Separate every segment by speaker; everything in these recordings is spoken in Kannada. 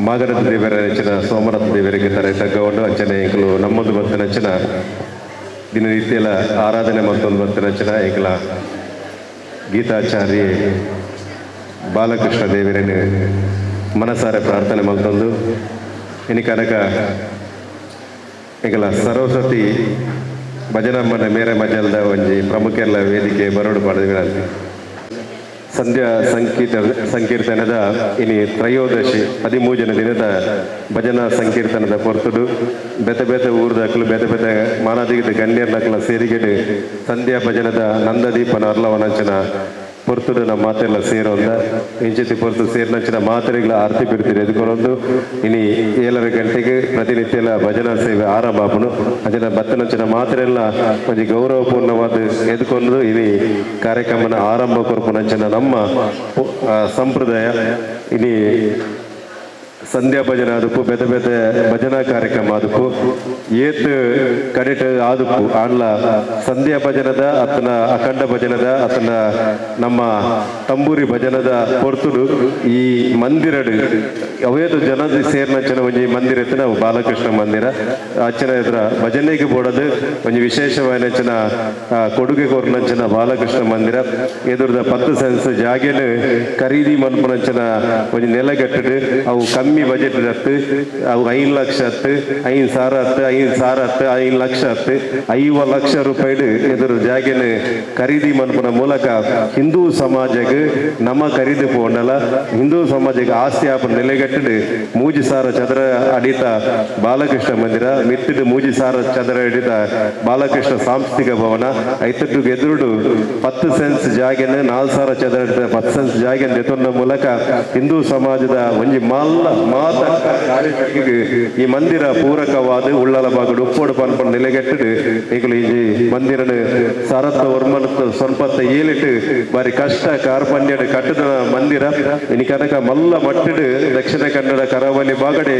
Speaker 1: ಮಾಗರದ ದೇವರ ನೆಚ್ಚಿನ ಸೋಮನಾಥ ದೇವರಿಗೆ ತರ ತಗ್ಗಕೊಂಡು ಅಂಚನೆ ಎಂಕಲು ನಮ್ಮೊಂದು ಭಕ್ತ ನೆಚ್ಚಿನ ದಿನನಿತ್ಯಲ ಆರಾಧನೆ ಮತ್ತೊಂದು ಭಕ್ತ ನೆಚ್ಚಿನ ಎಂಕಲ ಗೀತಾಚಾರ್ಯ ಬಾಲಕೃಷ್ಣ ದೇವರನ್ನು ಮನಸಾರೆ ಪ್ರಾರ್ಥನೆ ಮತ್ತೊಂದು ಇನಿಕನಕ ಎಂಕಲ ಸರಸ್ವತಿ ಭಜನಮ್ಮನ ಮೇರೆ ಮಜಲ್ದ ಒಂಜಿ ಪ್ರಮುಖೆಲ್ಲ ವೇದಿಕೆ ಬರೋಡು ಪಡೆದ ಸಂಧ್ಯಾ ಸಂಕೀರ್ತನದ ಇನಿ ತ್ರಯೋದಶಿ 13ನೇ ದಿನದ ಭಜನಾ ಸಂಕೀರ್ತನದ ಪೊರ್ತುಡು ಬೆತೆ ಬೆತೆ ಊರ್ದಕ್ಕಲು ಬೆತೆ ಬೆತೆ ಮಾನದಿಗಿದ ಗಣ್ಯರ್ನಕ್ಕಲ ಸೇರಿಗೆಡು ಸಂಧ್ಯಾ ಭಜನದ ನಂದದೀಪನ ಅರ್ಲವನಂಚನ ಪೊರ್ತುಡು ನಮ್ಮ ಮಾತೆಲ್ಲ ಸೇರೋಂದ ಇಂಚಿತಿ ಪೊರ್ತು ಸೇರಿನಂಚಿನ ಮಾತ್ರೆಗಳ ಆರತಿ ಬಿಡ್ತೀರಿ ಎದುಕೊಳೊಂದು ಇನಿ 7 ಗಂಟೆಗೆ ಪ್ರತಿನಿತ್ಯಲ ಭಜನಾ ಸೇವೆ ಆರಂಭ ಆಪುನು ಅಂಚಿನ ಬತ್ತನಂಚಿನ ಮಾತ್ರೆಲ್ಲ ಒಂಜಿ ಗೌರವಪೂರ್ಣವಾದ ಎದುಕೊಂಡು ಇನಿ ಕಾರ್ಯಕ್ರಮನ ಆರಂಭ ಕೊರ್ಪುನಂಚಿನ ನಮ್ಮ ಸಂಪ್ರದಾಯ ಇನಿ ಸಂಧ್ಯಾ ಭಜನ ಆದಪ್ಪು ಬೆತೆ ಬೆತೆ ಭಜನಾ ಕಾರ್ಯಕ್ರಮ ಆದಪ್ಪು ಏತ್ ಕಡೆಟ್ ಆದಪ್ಪು ಆಡ್ಲ ಸಂಧ್ಯಾ ಭಜನದ ಅತನ ಅಖಂಡ ಭಜನದ ಅತನ ನಮ್ಮ ತಂಬೂರಿ ಭಜನದ ಪೊರ್ತುಡು ಈ ಮಂದಿರಡು ಅವೇದು ಜನದ ಸೇರ್ನಂಚನ ಒಂಜಿ ಮಂದಿರ ಎತ್ತಿನ ಬಾಲಕೃಷ್ಣ ಮಂದಿರ ಅಚ್ಚನ ಎದುರ ಭಜನೆಗೆ ಬೋಡದು ಒಂಜಿ ವಿಶೇಷವಾದ ಕೊಡುಗೆ ಕೊರ್ನಂಚನ ಬಾಲಕೃಷ್ಣ ಮಂದಿರ ಎದುರದ 10 ಸೆನ್ಸ್ ಜಾಗೆನು ಖರೀದಿ ಮನ್ಪುನಂಚನ ಒಂಜಿ ನೆಲಗಟ್ಟಡು ಅವು ಕಮ್ಮಿ ಬಜೆಟ್ ಹತ್ತು ಅವು 5 ಲಕ್ಷ ಹತ್ತು 5,000 ಹತ್ತು 5,000 ಹತ್ತು 5 ಲಕ್ಷ ಹತ್ತು 5 ಲಕ್ಷ ರೂಪಾಯಿ ಎದುರು ಜಾಗೆನು ಖರೀದಿ ಮನ್ಪುನ ಮೂಲಕ ಹಿಂದೂ ಸಮಾಜಕ್ಕೆ ನಮ್ಮ ಖರೀದಿ ಪೋಂಡಲ ಹಿಂದೂ ಸಮಾಜಕ್ಕೆ ಆಸ್ತಿ ಆಪ ನೆಲೆಗಟ್ಟಡು 3,000 ಚದರ ಅಡಿತ ಬಾಲಕೃಷ್ಣ ಮಂದಿರ ಮಿತ್ತಿಡು 3,000 ಚದರ ಅಡಿತ ಬಾಲಕೃಷ್ಣ ಸಾಂಸ್ಕೃತಿಕ ಭವನ ಐತಟ್ಟು ಎದುರುಡು 10 ಸೆನ್ಸ್ ಜಾಗೆನು 4,000 ಚದರ ಅಡಿತ 10 ಸೆನ್ಸ್ ಜಾಗೆನು ಎತ್ತೊಂಡ ಮೂಲಕ ಹಿಂದೂ ಸಮಾಜದ ಒಂಜಿ ಈ ಮಂದಿರ ಪೂರಕವಾದ ಉಳ್ಳಲ ಬಾಗಡು ಉಪ್ಪೋಡು ಪನ್ಪನ್ ನೆಲೆಗಟ್ಟಡು ಈಗಲೂ ಈ ಮಂದಿರನು ಸಾರತ್ವ ವರ್ಮನತ್ತು ಸ್ವಲ್ಪತ್ತ ಏಲಿಟ್ಟು ಬಾರಿ ಕಷ್ಟ ಕಾರ್ಪಣ್ಯಡು ಕಟ್ಟದ ಮಂದಿರ ಇನಿ ಕನಕ ಮಲ್ಲ ಮಟ್ಟಡು ದಕ್ಷಿಣ ಕನ್ನಡ ಕರಾವಳಿ ಬಾಗಡೆ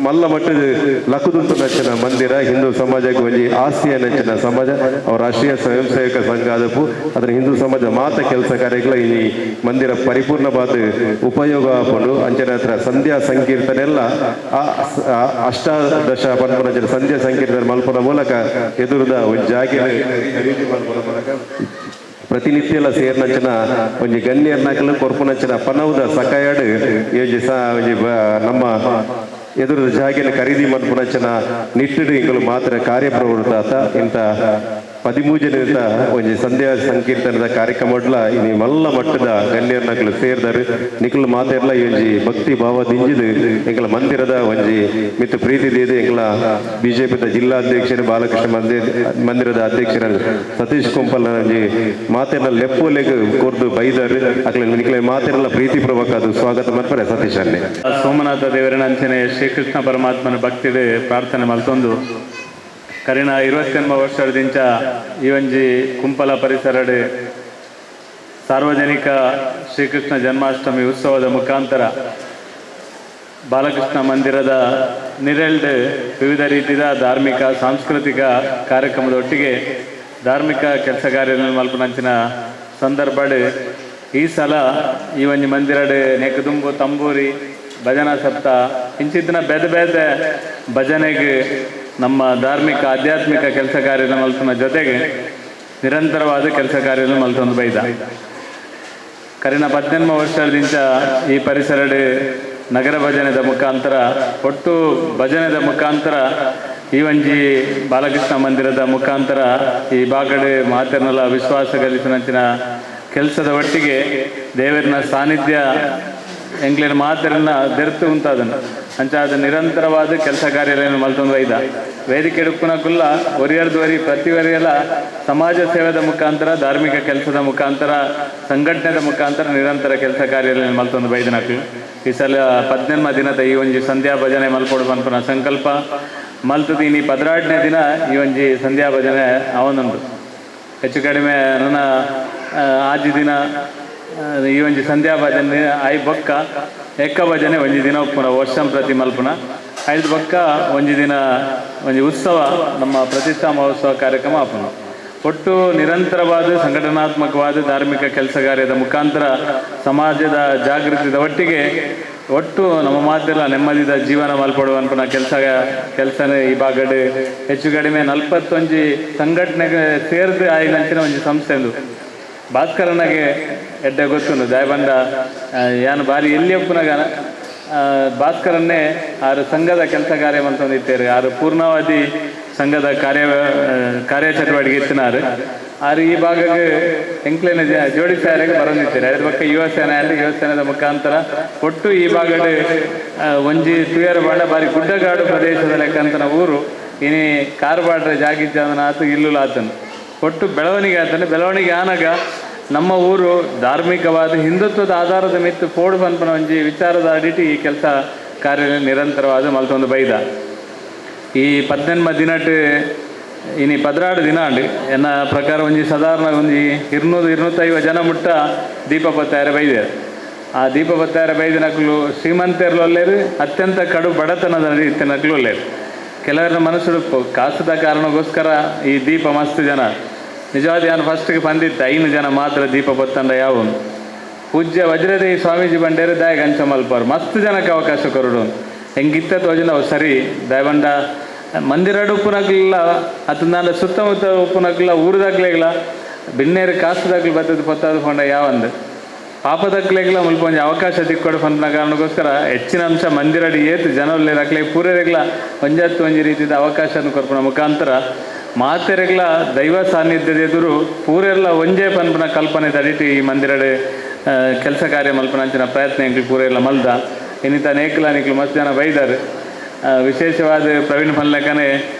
Speaker 1: ಮಲ್ಲ ಮಟ್ಟದು ಲಕುದುಂಟು ನಚ್ಚಿನ ಮಂದಿರ ಹಿಂದೂ ಸಮಾಜಕ್ಕೆ ಒಂಜಿ ಆಸ್ತಿಯ ನೆಚ್ಚಿನ ಸಮಾಜ ಅವ್ರ ರಾಷ್ಟ್ರೀಯ ಸ್ವಯಂ ಸೇವಕ ಸಂಘ ಆದಪ್ಪು ಅದರ ಹಿಂದೂ ಸಮಾಜ ಮಾತ ಕೆಲಸ ಕಾರ್ಯಗಳ ಈ ಮಂದಿರ ಪರಿಪೂರ್ಣವಾದ ಉಪಯೋಗ ಆಪನು ಅಂಚನೆ ಹತ್ರ ಸಂಧ್ಯಾ ಸಂಕೀರ್ತನೆ ಎಲ್ಲ ಅಷ್ಟಾದಶ ಪನ್ಪುನ ಸಂಧ್ಯಾ ಸಂಕೀರ್ತನೆ ಮಲ್ಪನ ಮೂಲಕ ಎದುರದ ಒಂದು ಜಾಗಿನ ಪ್ರತಿನಿತ್ಯಲ ಸೇರ್ನಂಚಿನ ಒಂಜಿ ಗಣ್ಯರ್ನಾಕಲು ಕೊರ್ಪುನಂಚಿನ ಪನೌದ ಸಕಾಯಡು ಯೋಜಿ ನಮ್ಮ ಎದುರದ ಜಾಗಿನ ಖರೀದಿ ಮನ್ಪುನಂಚಿನ ನಿಟ್ಟಿಡು ಇಂಕಲು ಮಾತ್ರ ಕಾರ್ಯಪ್ರವೃತ್ತ ಇಂಥ 13ನೇ ಒಂಜಿ ಸಂಧ್ಯಾ ಸಂಕೀರ್ತನದ ಕಾರ್ಯಕ್ರಮಡ್ಲ ಇನಿ ಮಲ್ಲ ಮಟ್ಟದ ಗಣ್ಯರ್ನಕಲು ಸೇರ್ದರು ನಿಕಲು ಮಾತೆರ್ಲ ಒಂಜಿ ಭಕ್ತಿ ಭಾವ ದಿಂಜಿದು ಎಂಕಲ ಮಂದಿರದ ಒಂಜಿ ಮಿತ್ತು ಪ್ರೀತಿ ದೇದು ಎಂಕಲ ಬಿಜೆಪಿದ ಜಿಲ್ಲಾಧ್ಯಕ್ಷರು ಬಾಲಕೃಷ್ಣ ಮಂದಿರದ ಅಧ್ಯಕ್ಷರ ಸತೀಶ್ ಕುಂಪಲ್ ಒಂಜಿ ಮಾತೆರ್ಲ ಲೆಪ್ಪುಲೆಗ್ ಕೊರ್ದು ಬೈದರು ಅಕ್ಲ ನಿಕಲ ಮಾತೆರ್ಲ ಪ್ರೀತಿ ಪೂರ್ವಕದ ಸ್ವಾಗತ ಮಲ್ಪರೆ ಸತೀಶ್ ಅನ್ನೆ
Speaker 2: ಸೋಮನಾಥ ದೇವರನ ಅಂಚನೆ ಶ್ರೀಕೃಷ್ಣ ಪರಮಾತ್ಮನ ಭಕ್ತಿಡ್ ಪ್ರಾರ್ಥನೆ ಮಲ್ತೊಂದು ಕರಿನ 20 ವರ್ಷದಿಂದ ಈ ಒಂಜಿ ಕುಂಪಲ ಪರಿಸರಡ್ ಸಾರ್ವಜನಿಕ ಶ್ರೀಕೃಷ್ಣ ಜನ್ಮಾಷ್ಟಮಿ ಉತ್ಸವದ ಮುಖಾಂತರ ಬಾಲಕೃಷ್ಣ ಮಂದಿರದ ನಿರೆಲ್ಡ್ ವಿವಿಧ ರೀತಿಯ ಧಾರ್ಮಿಕ ಸಾಂಸ್ಕೃತಿಕ ಕಾರ್ಯಕ್ರಮದ ಒಟ್ಟಿಗೆ ಧಾರ್ಮಿಕ ಕೆಲಸ ಕಾರ್ಯ ಮಲ್ಪನಂಚಿನ ಸಂದರ್ಭಡ್ ಈ ಸಲ ಈ ಒಂಜಿ ಮಂದಿರಡ್ ನೆಕದುಂಬು ತಂಬೂರಿ ಭಜನಾ ಸಪ್ತ ಇಂಚಿತ್ತಿನ ಬೇತೆ ಬೇತೆ ಭಜನೆಗೆ ನಮ್ಮ ಧಾರ್ಮಿಕ ಆಧ್ಯಾತ್ಮಿಕ ಕೆಲಸ ಕಾರ್ಯ ಮಲ್ಪನ ಜೊತೆಗೆ ನಿರಂತರವಾದ ಕೆಲಸ ಕಾರ್ಯ ಮಲ್ತೊಂದು ಬೈದ ಕರಿನ 18 ವರ್ಷದಿಂದ ಈ ಪರಿಸರಡ್ ನಗರ ಭಜನೆದ ಮುಖಾಂತರ ಒಟ್ಟು ಭಜನೆದ ಮುಖಾಂತರ ಈ ಒಂಜಿ ಬಾಲಕೃಷ್ಣ ಮಂದಿರದ ಮುಖಾಂತರ ಈ ಬಾಗಡೆ ಮಾತೆರ್ನಲ ವಿಶ್ವಾಸ ಗಳಿಸಿನಂಚಿನ ಕೆಲಸದ ಒಟ್ಟಿಗೆ ದೇವರಿನ ಸಾನ್ನಿಧ್ಯ ಎಂಗ್ಲಿನ ಮಾತೆರನ್ನ ದೆರ್ತು ಉಂಟಾದನು ಅಂಚಾದ ನಿರಂತರವಾದ ಕೆಲಸ ಕಾರ್ಯಗಳನ್ನು ಮಲ್ತೊಂದು ಒಯ್ದ ವೇದಿಕೆ ಎಡುಪುನಕುಲ್ಲ ಒರಿಯರ್ದುವರಿ ಪ್ರತಿವರಿಯಲ್ಲ ಸಮಾಜ ಸೇವೆದ ಮುಖಾಂತರ ಧಾರ್ಮಿಕ ಕೆಲಸದ ಮುಖಾಂತರ ಸಂಘಟನೆದ ಮುಖಾಂತರ ನಿರಂತರ ಕೆಲಸ ಕಾರ್ಯಗಳನ್ನು ಮಲ್ತೊಂದು ಬೈದನಕು ಈ ಸಲ 18ನೇ ದಿನದ ಈ ಒಂಜಿ ಸಂಧ್ಯಾ ಭಜನೆ ಮಲ್ಪೊಡು ಪನ್ಪುನ ಸಂಕಲ್ಪ ಮಲ್ತದೀನಿ 16ನೇ ದಿನ ಈ ಒಂಜಿ ಸಂಧ್ಯಾ ಭಜನೆ ಅವನೊಂದು ಹೆಚ್ಚು ಕಡಿಮೆ ನನ್ನ ಆಜಿ ದಿನ ಈ ಒಂಜಿ ಸಂಧ್ಯಾ ಭಜನೆ ಆಯ್ ಬೊಕ್ಕ ಎಕ್ಕ ಭಜನೆ ಒಂಜಿ ದಿನ ಉಪ್ಪುನ ವರ್ಷಂ ಪ್ರತಿ ಮಲ್ಪುನ ಐದು ಬೊಕ್ಕ ಒಂಜಿ ದಿನ ಒಂಜಿ ಉತ್ಸವ ನಮ್ಮ ಪ್ರತಿಷ್ಠಾ ಮಹೋತ್ಸವ ಕಾರ್ಯಕ್ರಮ ಆಪುನ ಒಟ್ಟು ನಿರಂತರವಾದ ಸಂಘಟನಾತ್ಮಕವಾದ ಧಾರ್ಮಿಕ ಕೆಲಸ ಕಾರ್ಯದ ಮುಖಾಂತರ ಸಮಾಜದ ಜಾಗೃತಿದ ಒಟ್ಟಿಗೆ ಒಟ್ಟು ನಮ್ಮ ಮಾತೆಲ್ಲ ನೆಮ್ಮದಿದ ಜೀವನ ಮಲ್ಪಡುವಂಥ ಕೆಲಸನೇ ಈ ಬಾಗಡ್ ಹೆಚ್ಚು ಕಡಿಮೆ 41 ಸಂಘಟನೆಗೆ ಸೇರಿದು ಆಯ್ನಂಚಿನ ಒಂದು ಸಂಸ್ಥೆಂದು ಭಾಸ್ಕರನಿಗೆ ಎಡ್ಡೆ ಗೊತ್ತುಂಡು ದಯಬಂಡ ಯಾನು ಬಾರಿ ಎಲ್ಲಿ ಒಪ್ಪನಾಗ ಭಾಸ್ಕರನ್ನೇ ಆರು ಸಂಘದ ಕೆಲಸ ಕಾರ್ಯ ಅಂತಂದಿತ್ತೇರು ಆರು ಪೂರ್ಣಾವಧಿ ಸಂಘದ ಕಾರ್ಯಚಟುವಟಿಕೆ ಇತ್ತಿನಾರು ಆರು ಈ ಭಾಗಕ್ಕೆ ಎಂಕ್ಲೇನ ಜೋಡಿಸಾರಿಗೆ ಬರಂದಿದ್ದಾರೆ ಅದ್ರ ಪಕ್ಕ ಯುವ ಸೇನೆ ಅಲ್ಲಿ ಯುವ ಸೇನೆದ ಮುಖಾಂತರ ಒಟ್ಟು ಈ ಭಾಗದ ಒಂಜಿ ತುಯರ ಬಾಂಡ ಬಾರಿ ಗುಡ್ಡಗಾಡು ಪ್ರದೇಶದ ಲೆಕ್ಕಂತನ ಊರು ಇನಿ ಕಾರ್ಬಾಡ್ರ ಜಾಗಿದ್ದಾನ ಆತು ಇಲ್ಲುಲಾತನು ಒಟ್ಟು ಬೆಳವಣಿಗೆ ಆತನು ಬೆಳವಣಿಗೆ ಆನಾಗ ನಮ್ಮ ಊರು ಧಾರ್ಮಿಕವಾದ ಹಿಂದುತ್ವದ ಆಧಾರದ ಮಿತ್ತು ಪೋಡು ಪನ್ಪನ ಒಂಜಿ ವಿಚಾರದ ಅಡಿಟಿ ಈ ಕೆಲಸ ಕಾರ್ಯ ನಿರಂತರವಾದ ಮಲ್ತೊಂದು ಬೈದ ಈ 18 ದಿನಟ್ ಇನಿ 16 ದಿನ ಅಂಡು ಎನ್ನ ಪ್ರಕಾರ ಒಂಜಿ ಸಾಧಾರಣ ಒಂಜಿ 200-250 ಜನ ಮುಟ್ಟ ದೀಪ ಬತ್ತಾಯರ ಬೈದೆ ಆ ದೀಪ ಬತ್ತಾಯರ ಬೈದ ನಕಲು ಶ್ರೀಮಂತರ್ಲೊಲ್ಲೇರು ಅತ್ಯಂತ ಕಡು ಬಡತನದ ರೀತಿಯ ನಕಲು ಒಲ್ಲೇರು ಕೆಲವರ ಮನಸ್ಸು ಕಾಸದ ಕಾರಣಕ್ಕೋಸ್ಕರ ಈ ದೀಪ ಮಸ್ತ್ ಜನ ನಿಜವಾದ ನಾನು ಫಸ್ಟ್ಗೆ ಬಂದಿದ್ದ 5 ಜನ ಮಾತ್ರ ದೀಪ ಬತ್ತಂಡ ಯಾವನು ಪೂಜ್ಯ ವಜ್ರದೇವಿ ಸ್ವಾಮೀಜಿ ಬಂಡೇರು ದಾಯ ಗಂಚ ಮಲ್ಪಾರು ಮಸ್ತ್ ಜನಕ್ಕೆ ಅವಕಾಶ ಕೊರಡು ಹೆಂಗಿತ್ತ ತೋಜನ ಅವು ಸರಿ ದಯಬಂಡ ಮಂದಿರಡು ಉಪ್ಪುನಕ್ಲಿಲ್ಲ ಅಥವಾ ನಾನು ಸುತ್ತಮುತ್ತ ಉಪ್ಪುನಕ್ಲಿಲ್ಲ ಊರದಾಗ್ಲಿಲ್ಲ ಬಿನ್ನೇರು ಕಾಸುದಾಗ್ಲಿ ಬತ್ತದ ಪತ್ತದ ಕೊಂಡ ಯಾವಂದು ಪಾಪದಕ್ಲೆಗ್ಲ ಮುಲ್ಪ ಒಂಜಿ ಅವಕಾಶ ತಿಕ್ಕೊಡು ಪಂತನ ಕಾರಣಕ್ಕೋಸ್ಕರ ಹೆಚ್ಚಿನ ಅಂಶ ಮಂದಿರಡಿ ಏತು ಜನರೇ ಪೂರೆರೆಗ್ಲ ಒಂಜಿ ರೀತಿಯ ಅವಕಾಶನ ಕೊರ್ಪಣ ಮುಖಾಂತರ ಮಾತೆರೆಗ್ಲ ದೈವ ಸಾನ್ನಿಧ್ಯದ ಎದುರು ಪೂರೆಲ್ಲ ಒಂಜೇ ಪನ್ಪನ ಕಲ್ಪನೆ ತಡಿಟಿ ಈ ಮಂದಿರಡೆ ಕೆಲಸ ಕಾರ್ಯ ಮಲ್ಪನ ಅಂಚಿನ ಪ್ರಯತ್ನ ಎಂಕ್ಲು ಪೂರೆಲ್ಲ ಮಲ್ದ ಇನ್ನಿತ ನೇಕ್ಲ ನಿಕ್ಲು ಮಸ್ತ್ ಜನ ಬೈದಾರು ವಿಶೇಷವಾದ ಪ್ರವೀಣ್ ಪನ್ಲಕನೆ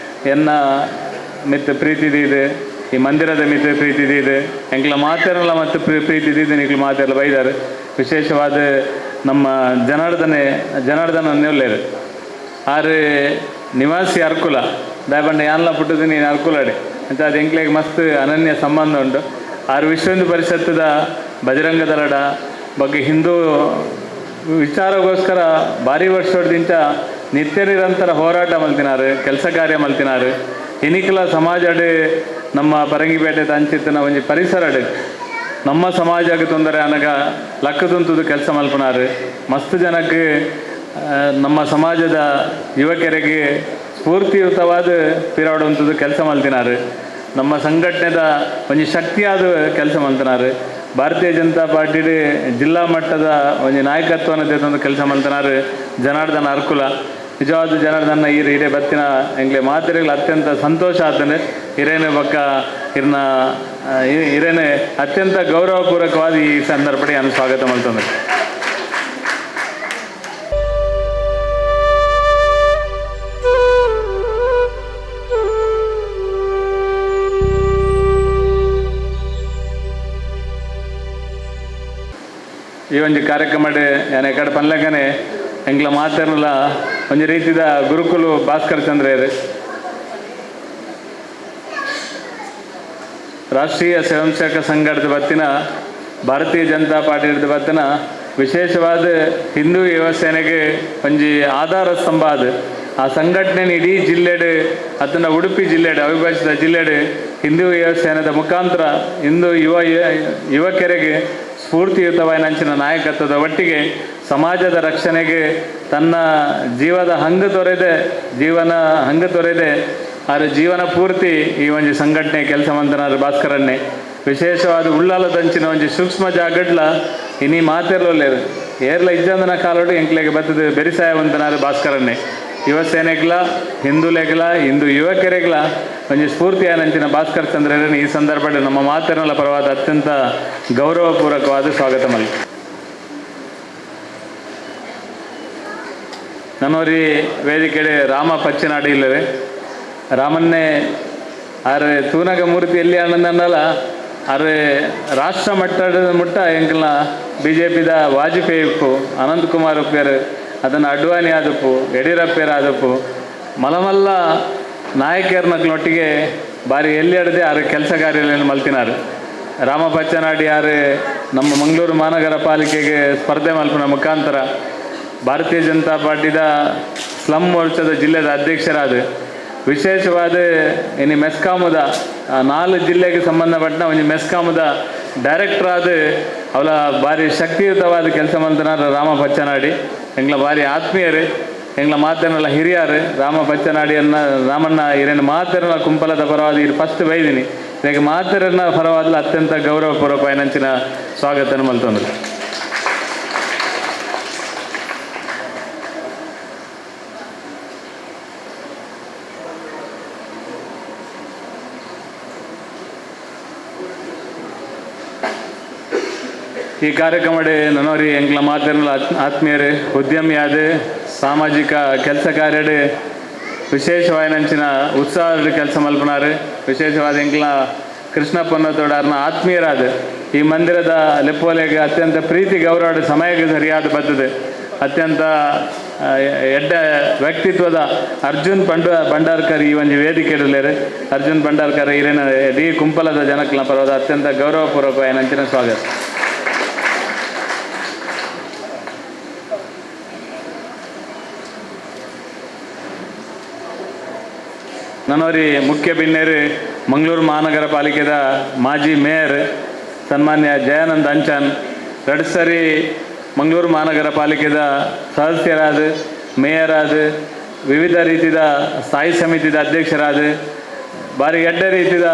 Speaker 2: ಎನ್ನ ಮಿತ್ ಪ್ರೀತಿದಿದೆ ಈ ಮಂದಿರದ ಮಿತ್ರ ಪ್ರೀತಿದಿದೆ ಎಂಕ್ಲ ಮಾತೆರಲ್ಲ ಮತ್ತು ಪ್ರೀತಿದಿದೆ ನಿಕ್ಲು ಮಾತೆಲ್ಲ ಬೈದಾರು ವಿಶೇಷವಾದ ನಮ್ಮ ಜನಾರ್ದನ ಒಲ್ಲೇರು ಆರು ನಿವಾಸಿ ಅರ್ಕುಲ ದಯಬಂಡ ಯಾನ್ಲ ಪುಟ್ಟದು ನೀನು ಅರ್ಕುಲಾಡೆ ಅಂತ ಅದು ಎಂಕ್ಲೆಗೆ ಮಸ್ತ್ ಅನನ್ಯ ಸಂಬಂಧ ಉಂಟು ಆರು ವಿಶ್ವ ಹಿಂದೂ ಪರಿಷತ್ತದ ಬಜರಂಗ ದಳಡ ಬಗ್ಗೆ ಹಿಂದೂ ವಿಚಾರಗೋಸ್ಕರ ಭಾರಿ ವರ್ಷದಿಂದ ನಿತ್ಯ ನಿರಂತರ ಹೋರಾಟ ಮಲ್ತಿನಾರು ಕೆಲಸ ಕಾರ್ಯ ಮಲ್ತಿನಾರು ಎನಿಕಲ ಸಮಾಜಡೆ ನಮ್ಮ ಪರಂಗಿಪೇಟೆ ಅಂಚಿತ್ತಿನ ಒಂಜಿ ಪರಿಸರಡೆ ನಮ್ಮ ಸಮಾಜಕ್ಕೆ ತೊಂದರೆ ಅನಗ ಲಕ್ಕದುಂತುದು ಕೆಲಸ ಮಲ್ಪನಾರು ಮಸ್ತ್ ಜನಕ್ಕೆ ನಮ್ಮ ಸಮಾಜದ ಯುವಕರಿಗೆ ಸ್ಫೂರ್ತಿಯುತವಾದ ಪಿರಾಡುವಂಥದ್ದು ಕೆಲಸ ಮಲ್ತಿನಾರು ನಮ್ಮ ಸಂಘಟನೆದ ಒಂಜಿ ಶಕ್ತಿಯಾದ ಕೆಲಸ ಮಲ್ತಿನಾರು ಭಾರತೀಯ ಜನತಾ ಪಾರ್ಟಿ ಜಿಲ್ಲಾ ಮಟ್ಟದ ಒಂಜಿ ನಾಯಕತ್ವನ ತಂದು ಕೆಲಸ ಮಲ್ತಿನಾರು ಜನಾರ್ದನ ಅರ್ಕುಲ ನಿಜವಾದ ಜನಾರ್ದನ ಈ ಇಡೇ ಬತ್ತಿನ ಎಂಗ್ಲೆ ಮಾತಿರಗಳು ಅತ್ಯಂತ ಸಂತೋಷ ಆತನೆ ಹಿರೇನೆ ಬಕ್ಕ ಹಿರೇನೆ ಅತ್ಯಂತ ಗೌರವಪೂರ್ವಕವಾದ ಈ ಸಂದರ್ಭಕ್ಕೆ ನಾನು ಸ್ವಾಗತ ಮಾಡ್ತಂದೆ ಈ ಒಂದು ಕಾರ್ಯಕ್ರಮ ನಾನು ಎಕಡೆ ಪನ್ಲಕನೆ ಎಂಗ್ಲ ಮಾತಾಡಲ್ಲ ಒಂದು ರೀತಿಯ ಗುರುಕುಲು ಭಾಸ್ಕರ್ ಚಂದ್ರರು ರಾಷ್ಟ್ರೀಯ ಸ್ವಯಂ ಸೇವಕ ಸಂಘಟದ ಬತ್ತಿನ ಭಾರತೀಯ ಜನತಾ ಪಾರ್ಟಿ ಬತ್ತಿನ ವಿಶೇಷವಾದ ಹಿಂದೂ ಯುವ ಸೇನೆಗೆ ಒಂಜಿ ಆಧಾರ ಸ್ತಂಭ ಅದು ಆ ಸಂಘಟನೆ ಇಡೀ ಜಿಲ್ಲೆಡೆ ಅದನ್ನು ಉಡುಪಿ ಜಿಲ್ಲೆಡೆ ಅವಿಭಜಿತ ಜಿಲ್ಲೆಡೆ ಹಿಂದೂ ಯುವ ಸೇನೆದ ಮುಖಾಂತರ ಹಿಂದೂ ಯುವಕರಿಗೆ ಸ್ಫೂರ್ತಿಯುತವಾದ ನಂಚಿನ ನಾಯಕತ್ವದ ಒಟ್ಟಿಗೆ ಸಮಾಜದ ರಕ್ಷಣೆಗೆ ತನ್ನ ಜೀವನ ಹಂಗು ತೊರೆದೆ ಆದ್ರೆ ಜೀವನ ಪೂರ್ತಿ ಈ ಒಂದು ಸಂಘಟನೆ ಕೆಲಸ ಮಂತನಾರು ಭಾಸ್ಕರನ್ನೇ ವಿಶೇಷವಾದ ಉಳ್ಳಾಲದಂಚಿನ ಒಂದು ಸೂಕ್ಷ್ಮ ಜಾಗಡ್ಲ ಇನಿ ಮಾತೆರ್ಲೊಲ್ಲೇರು ಏರ್ಲ ಇಜ್ಜಂದನ ಕಾಲೋಡು ಎಂಕ್ಲೆಗೆ ಬತ್ತದ ಬೆರಿಸಾಯವಂತನಾರು ಭಾಸ್ಕರನ್ನೇ ಯುವ ಸೇನೆಗ್ಲ ಹಿಂದೂಲೆಗ್ಲ ಹಿಂದೂ ಯುವಕರಿಗ್ಲ ಒಂದು ಸ್ಫೂರ್ತಿಯಾನಂಚಿನ ಭಾಸ್ಕರ್ ಚಂದ್ರರನ್ನು ಈ ಸಂದರ್ಭದಲ್ಲಿ ನಮ್ಮ ಮಾತೆರಲ ಪರವಾದ ಅತ್ಯಂತ ಗೌರವಪೂರ್ವಕವಾದ ಸ್ವಾಗತ ಮಲ್ಲಿ ನನ್ನೋರಿ ವೇದಿಕೆಡೆ ರಾಮ ಪಚ್ಚನಾಡಿ ಇಲ್ಲವೇ ರಾಮನ್ನೇ ಆರೆ ತೂನಗ ಮೂರ್ತಿ ಎಲ್ಲಿ ಅನ್ನಲ್ಲ ಆರೆ ರಾಷ್ಟ್ರ ಮುಟ್ಟ ಎಂಕಲ್ನ BJPದ ವಾಜಪೇಯಿ ಉಪ್ಪು ಅನಂತಕುಮಾರ್ ಉಪ್ಪೇರು ಅದನ್ನು ಅಡ್ವಾಣಿ ಆದಪ್ಪು ಯಡಿಯೂರಪ್ಪೇರು ಆದಪ್ಪು ಮಲಮಲ್ಲ ನಾಯಕರ್ನೊಟ್ಟಿಗೆ ಬಾರಿ ಎಲ್ಲಿ ಹಿಡ್ದೆ ಆರು ಕೆಲಸ ಕಾರ್ಯಗಳನ್ನು ಮಲ್ತಿನಾರು ರಾಮ ಪಚ್ಚನಾಡಿ ಯಾರು ನಮ್ಮ ಮಂಗಳೂರು ಮಹಾನಗರ ಪಾಲಿಕೆಗೆ ಸ್ಪರ್ಧೆ ಮಲ್ಪನ ಮುಖಾಂತರ ಭಾರತೀಯ ಜನತಾ ಪಾರ್ಟಿದ ಸ್ಲಮ್ ಮೋರ್ಚಾದ ಜಿಲ್ಲೆದ ಅಧ್ಯಕ್ಷರಾದ ವಿಶೇಷವಾದ ಇನ್ನು ಮೆಸ್ಕಾಮದ 4 ಜಿಲ್ಲೆಗೆ ಸಂಬಂಧಪಟ್ಟ ಒಂದು ಮೆಸ್ಕಾಮದ ಡೈರೆಕ್ಟರ್ ಆದ ಅವಳ ಭಾರಿ ಶಕ್ತಿಯುತವಾದ ಕೆಲಸ ಮಂತನಾರ ರಾಮ ಪಚ್ಚನಾಡಿ ಎಂಗ್ಲ ಭಾರಿ ಆತ್ಮೀಯರು, ಎಂಗ್ಲ ಮಾತನೆಲ್ಲ ಹಿರಿಯರು. ರಾಮ ಪಚ್ಚನಾಡಿಯನ್ನ ರಾಮಣ್ಣ ಹಿರಿಯನ ಮಾತರನ ಕುಂಪಲದ ಪರವಾದ ಇದು ಫಸ್ಟ್ ಬೈದಿನಿ. ಈಗ ಮಾತರನ್ನ ಪರವಾದ ಅತ್ಯಂತ ಗೌರವಪೂರ್ವಕ ನಂಚಿನ ಸ್ವಾಗತನ ಮಲ್ತಂದ್ರು. ಈ ಕಾರ್ಯಕ್ರಮಡೆ ನನವರಿ ಎಂಗ್ಲ ಮಾತೇನಲ್ಲ ಆತ್ಮೀಯರು ಉದ್ಯಮಿ ಆದ ಸಾಮಾಜಿಕ ಕೆಲಸ ಕಾರ್ಯಡ್ ವಿಶೇಷವಾಯಿನಂಚಿನ ಉತ್ಸಾಹದ ಕೆಲಸ ಮಲ್ಪನಾರು. ವಿಶೇಷವಾದ ಎಂಗ್ಲ ಕೃಷ್ಣಪ್ಪನತೋಡಾರ್ನ ಆತ್ಮೀಯರಾದ ಈ ಮಂದಿರದ ಲೆಪ್ಪೋಲೆಗೆ ಅತ್ಯಂತ ಪ್ರೀತಿ ಗೌರವದ ಸಮಯಕ್ಕೆ ಸರಿಯಾದ ಬರ್ತದೆ. ಅತ್ಯಂತ ಎಡ್ಡ ವ್ಯಕ್ತಿತ್ವದ ಅರ್ಜುನ್ ಭಂಡಾರ್ಕರ್ ಈ ಒಂದು ವೇದಿಕೆ ಇಡಲೇರು. ಅರ್ಜುನ್ ಭಂಡಾರ್ಕರ್ ಹಿರಿಯನ ಇಡೀ ಕುಂಪಲದ ಜನಕ್ಕಳ ಪರವಾದ ಅತ್ಯಂತ ಗೌರವಪೂರ್ವಕ ನಂಚಿನ ಸ್ವಾಗತ. ನನವರಿ ಮುಖ್ಯ ಬಿನ್ನೇರು ಮಂಗಳೂರು ಮಹಾನಗರ ಪಾಲಿಕೆದ ಮಾಜಿ ಮೇಯರ್ ಸನ್ಮಾನ್ಯ ಜಯಾನಂದ್ ಅಂಚನ್, 2 ಸರಿ ಮಂಗಳೂರು ಮಹಾನಗರ ಪಾಲಿಕೆದ ಸದಸ್ಯರಾದ, ಮೇಯರಾದ, ವಿವಿಧ ರೀತಿಯ ಸ್ಥಾಯಿ ಸಮಿತಿದ ಅಧ್ಯಕ್ಷರಾದ, ಭಾರಿ ಎಡ್ಡ ರೀತಿಯ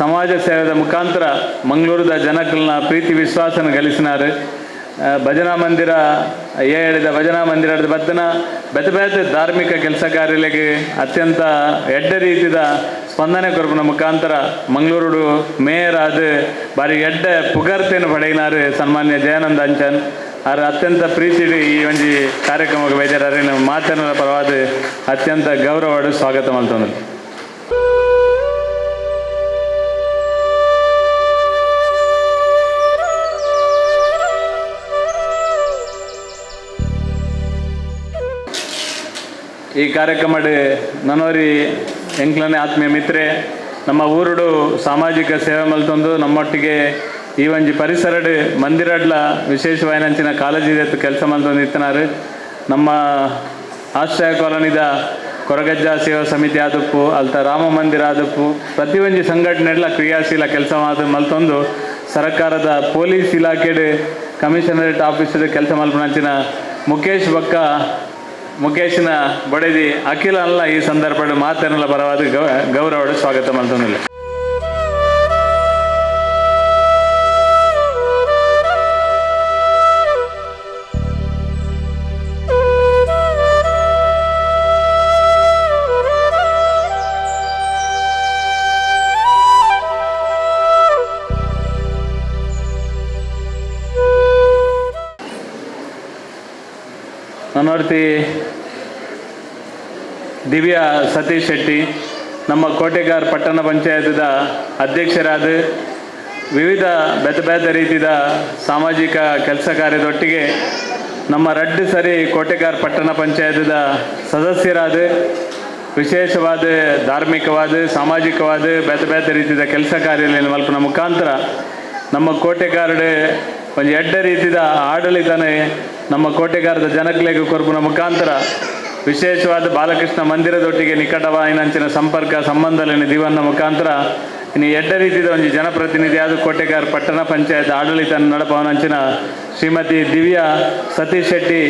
Speaker 2: ಸಮಾಜ ಸೇವೆದ ಮುಖಾಂತರ ಮಂಗಳೂರದ ಜನಗಳನ್ನ ಪ್ರೀತಿ ವಿಶ್ವಾಸನ ಗಳಿಸಿನಾರು. ಭಜನಾ ಮಂದಿರ ಹೇಳಿದ ಭಜನಾ ಮಂದಿರದ ಬತ್ತನ ಬೇತೆ ಬೇತೆ ಧಾರ್ಮಿಕ ಕೆಲಸ ಕಾರ್ಯಗಳಿಗೆ ಅತ್ಯಂತ ಎಡ್ಡ ರೀತಿಯ ಸ್ಪಂದನೆ ಕೊರಪನ ಮುಖಾಂತರ ಮಂಗಳೂರು ಮೇಯರ್ ಆದ ಭಾರಿ ಎಡ್ಡ ಪುಗರ್ತೆಯನ್ನು ಪಡೆಯಿನಾರು ಸನ್ಮಾನ್ಯ ಜಯಾನಂದ್ ಅಂಚನ್. ಅವರ ಅತ್ಯಂತ ಪ್ರೀತಿ ಈ ಒಂದು ಕಾರ್ಯಕ್ರಮಕ್ಕೆ ಬೇಜಾರು ನಮ್ಮ ಮಾತನಾಡ ಪರವಾದ ಅತ್ಯಂತ ಗೌರವವಾದ ಸ್ವಾಗತ ಮಾಡ್ತಂದ್ರು. ಈ ಕಾರ್ಯಕ್ರಮದ ನನವರಿ ಎಂಕ್ಲನೇ ಆತ್ಮೀಯ ಮಿತ್ರೆ ನಮ್ಮ ಊರುಡು ಸಾಮಾಜಿಕ ಸೇವೆ ಮಲ್ತೊಂದು ನಮ್ಮೊಟ್ಟಿಗೆ ಈ ಒಂಜಿ ಪರಿಸರಡ್ ಮಂದಿರಡ್ಲ ವಿಶೇಷವಾಯಿನಂಚಿನ ಕಾಳಜಿ ಕೆಲಸ ಮಲ್ತೊಂದು ಇತ್ತನಾರು. ನಮ್ಮ ಆಶ್ರಯ ಕಾಲೋನಿದ ಕೊರಗಜ್ಜ ಸೇವಾ ಸಮಿತಿ ಆದಪ್ಪು ಅಲ್ತ ರಾಮ ಮಂದಿರ ಆದಪ್ಪು ಪ್ರತಿ ಒಂಜಿ ಸಂಘಟನೆಡ್ಲ ಕ್ರಿಯಾಶೀಲ ಕೆಲಸ ಮಲ್ತೊಂದು ಸರ್ಕಾರದ ಪೊಲೀಸ್ ಇಲಾಖೆಡ್ ಕಮಿಷನರೇಟ್ ಆಫೀಸಡ್ ಕೆಲಸ ಮಲ್ಪನಂಚಿನ ಮುಖೇಶಿನ ಬಡದಿ ಅಖಿಲ ಅಲ್ಲ ಈ ಸಂದರ್ಭದ ಮಾತನ್ನೆಲ್ಲ ಪರವಾದ ಗೌರವದ ಸ್ವಾಗತ ಮಾಡ್ತಂದಿಲ್ಲ. ನನ್ನೊರ್ತಿ ದಿವ್ಯಾ ಸತೀಶ್ ಶೆಟ್ಟಿ ನಮ್ಮ ಕೋಟೆಗಾರ್ ಪಟ್ಟಣ ಪಂಚಾಯತದ ಅಧ್ಯಕ್ಷರಾದ, ವಿವಿಧ ಬೇತೆ ಬೇತೆ ರೀತಿಯ ಸಾಮಾಜಿಕ ಕೆಲಸ ಕಾರ್ಯದೊಟ್ಟಿಗೆ ನಮ್ಮ 2 ಸರಿ ಕೋಟೆಗಾರ್ ಪಟ್ಟಣ ಪಂಚಾಯತದ ಸದಸ್ಯರಾದ, ವಿಶೇಷವಾದ ಧಾರ್ಮಿಕವಾದ ಸಾಮಾಜಿಕವಾದ ಬೇತೆ ಬೇತೆ ರೀತಿಯ ಕೆಲಸ ಕಾರ್ಯಗಳನ್ನು ಮಲ್ಪನ ಮುಖಾಂತರ ನಮ್ಮ ಕೋಟೆಗಾರಡೆ ಒಂದು ಎಡ್ಡ ರೀತಿಯ ಆಡಳಿತನೇ ನಮ್ಮ ಕೋಟೆಗಾರದ ಜನಕ್ಲೆಗೆ ಕೊರಪನ ಮುಖಾಂತರ ವಿಶೇಷವಾದ ಬಾಲಕೃಷ್ಣ ಮಂದಿರದೊಟ್ಟಿಗೆ ನಿಕಟವಾಯಿನಂಚಿನ ಸಂಪರ್ಕ ಸಂಬಂಧಗಳನ್ನು ದಿವನ್ನ ಮುಖಾಂತರ ಇನ್ನು ಎಡ್ಡ ರೀತಿಯ ಒಂದು ಜನಪ್ರತಿನಿಧಿಯಾದ ಕೋಟೆಗಾರ್ ಪಟ್ಟಣ ಪಂಚಾಯತ್ ಆಡಳಿತ ನಡಪವನಂಚಿನ ಶ್ರೀಮತಿ ದಿವ್ಯಾ ಸತೀಶ್ ಶೆಟ್ಟಿ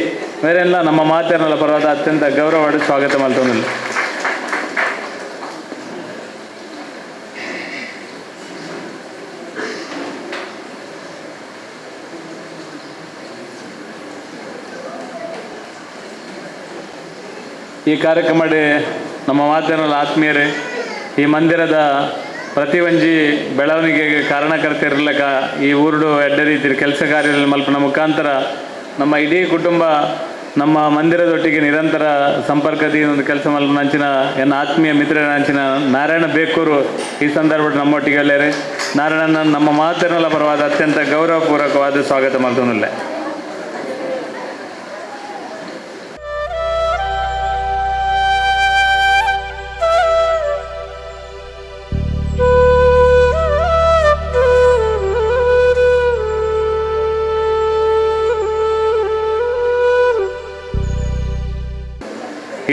Speaker 2: ಬೇರೆಲ್ಲ ನಮ್ಮ ಮಾತನಾಡಲ ಪರವಾದ ಅತ್ಯಂತ ಗೌರವವಾದ ಸ್ವಾಗತ ಮಲ್ತೊಂದಿಲ್ಲ. ಈ ಕಾರ್ಯಕ್ರಮಡೆ ನಮ್ಮ ಮಾತನಾಡಲ ಆತ್ಮೀಯರೇ, ಈ ಮಂದಿರದ ಪ್ರತಿ ಒಂಜಿ ಬೆಳವಣಿಗೆಗೆ ಕಾರಣಕರ್ತಿರ್ಲಕ ಈ ಊರುಡು ಎಡ್ಡ ರೀತಿಯ ಕೆಲಸ ಕಾರ್ಯದಲ್ಲಿ ಮಲ್ಪನ ಮುಖಾಂತರ ನಮ್ಮ ಇಡೀ ಕುಟುಂಬ ನಮ್ಮ ಮಂದಿರದೊಟ್ಟಿಗೆ ನಿರಂತರ ಸಂಪರ್ಕದಿಂದ ಒಂದು ಕೆಲಸ ಮಲ್ಪನಂಚಿನ ಎನ್ನ ಆತ್ಮೀಯ ಮಿತ್ರನಂಚಿನ ನಾರಾಯಣ ಬೇಕೂರು ಈ ಸಂದರ್ಭದಲ್ಲಿ ನಮ್ಮೊಟ್ಟಿಗೆ ಅಲ್ಲೇರೆ. ನಾರಾಯಣನ ನಮ್ಮ ಮಾತನಾಡಲ ಪರವಾದ ಅತ್ಯಂತ ಗೌರವಪೂರ್ವಕವಾದ ಸ್ವಾಗತ ಮಾಡ್ತೊಂದಿಲ್ಲ.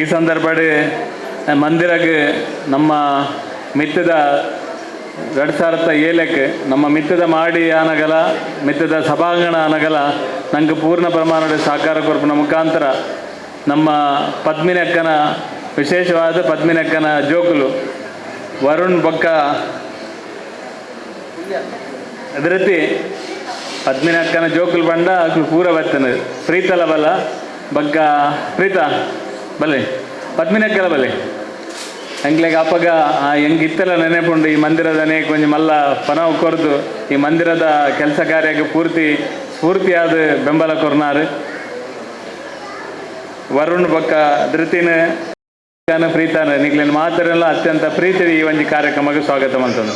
Speaker 2: ಈ ಸಂದರ್ಭಡೆ ಮಂದಿರಗೆ ನಮ್ಮ ಮಿತ್ತದ 2007 ನಮ್ಮ ಮಿತ್ತದ ಮಾಡಿ ಆನಗಲ ಮಿತ್ತದ ಸಭಾಂಗಣ ಆನಗಲ ನಂಗೆ ಪೂರ್ಣ ಪ್ರಮಾಣದ ಸಹಕಾರ ಕೊರ್ಪನ ಮುಖಾಂತರ ನಮ್ಮ ಪದ್ಮಿನಕ್ಕನ ವಿಶೇಷವಾದ ಪದ್ಮಿನಕ್ಕನ ಜೋಕುಲು ವರುಣ್ ಬೊಕ್ಕ ಅದೇ ರೀತಿ ಪದ್ಮಿನಕ್ಕನ ಜೋಕುಲು ಬಂಡ ಅಕ್ಲು ಪೂರ ಬರ್ತನ ಪ್ರೀತಲ ಬಲ ಬಗ್ಗ ಪ್ರೀತ ಬಲೆ ಪದ್ಮಿನಕ್ಕಲ ಬಲೆ ಎಂಗ್ಲೆಗೆ ಅಪ್ಪಗ ಹೆಂಗಿತ್ತಲ್ಲ ನೆನೆಪುಂಡು ಈ ಮಂದಿರದನೇ ಕೊಂಚ ಮಲ್ಲ ಪನವು ಕೊರ್ದು ಈ ಮಂದಿರದ ಕೆಲಸ ಕಾರ್ಯಕ್ಕೆ ಸ್ಫೂರ್ತಿಯಾದ ಬೆಂಬಲ ಕೊರ್ನಾರು ವರುಣ್ ಬೊಕ್ಕ ಧೃತಿನ ಪ್ರೀತಾನ ನಿಗ್ಲಿನ ಮಾತರೆಲ್ಲ ಅತ್ಯಂತ ಪ್ರೀತಿ ಈ ಒಂದು ಕಾರ್ಯಕ್ರಮಕ್ಕೆ ಸ್ವಾಗತ ಮಾಡ್ತಾನೆ.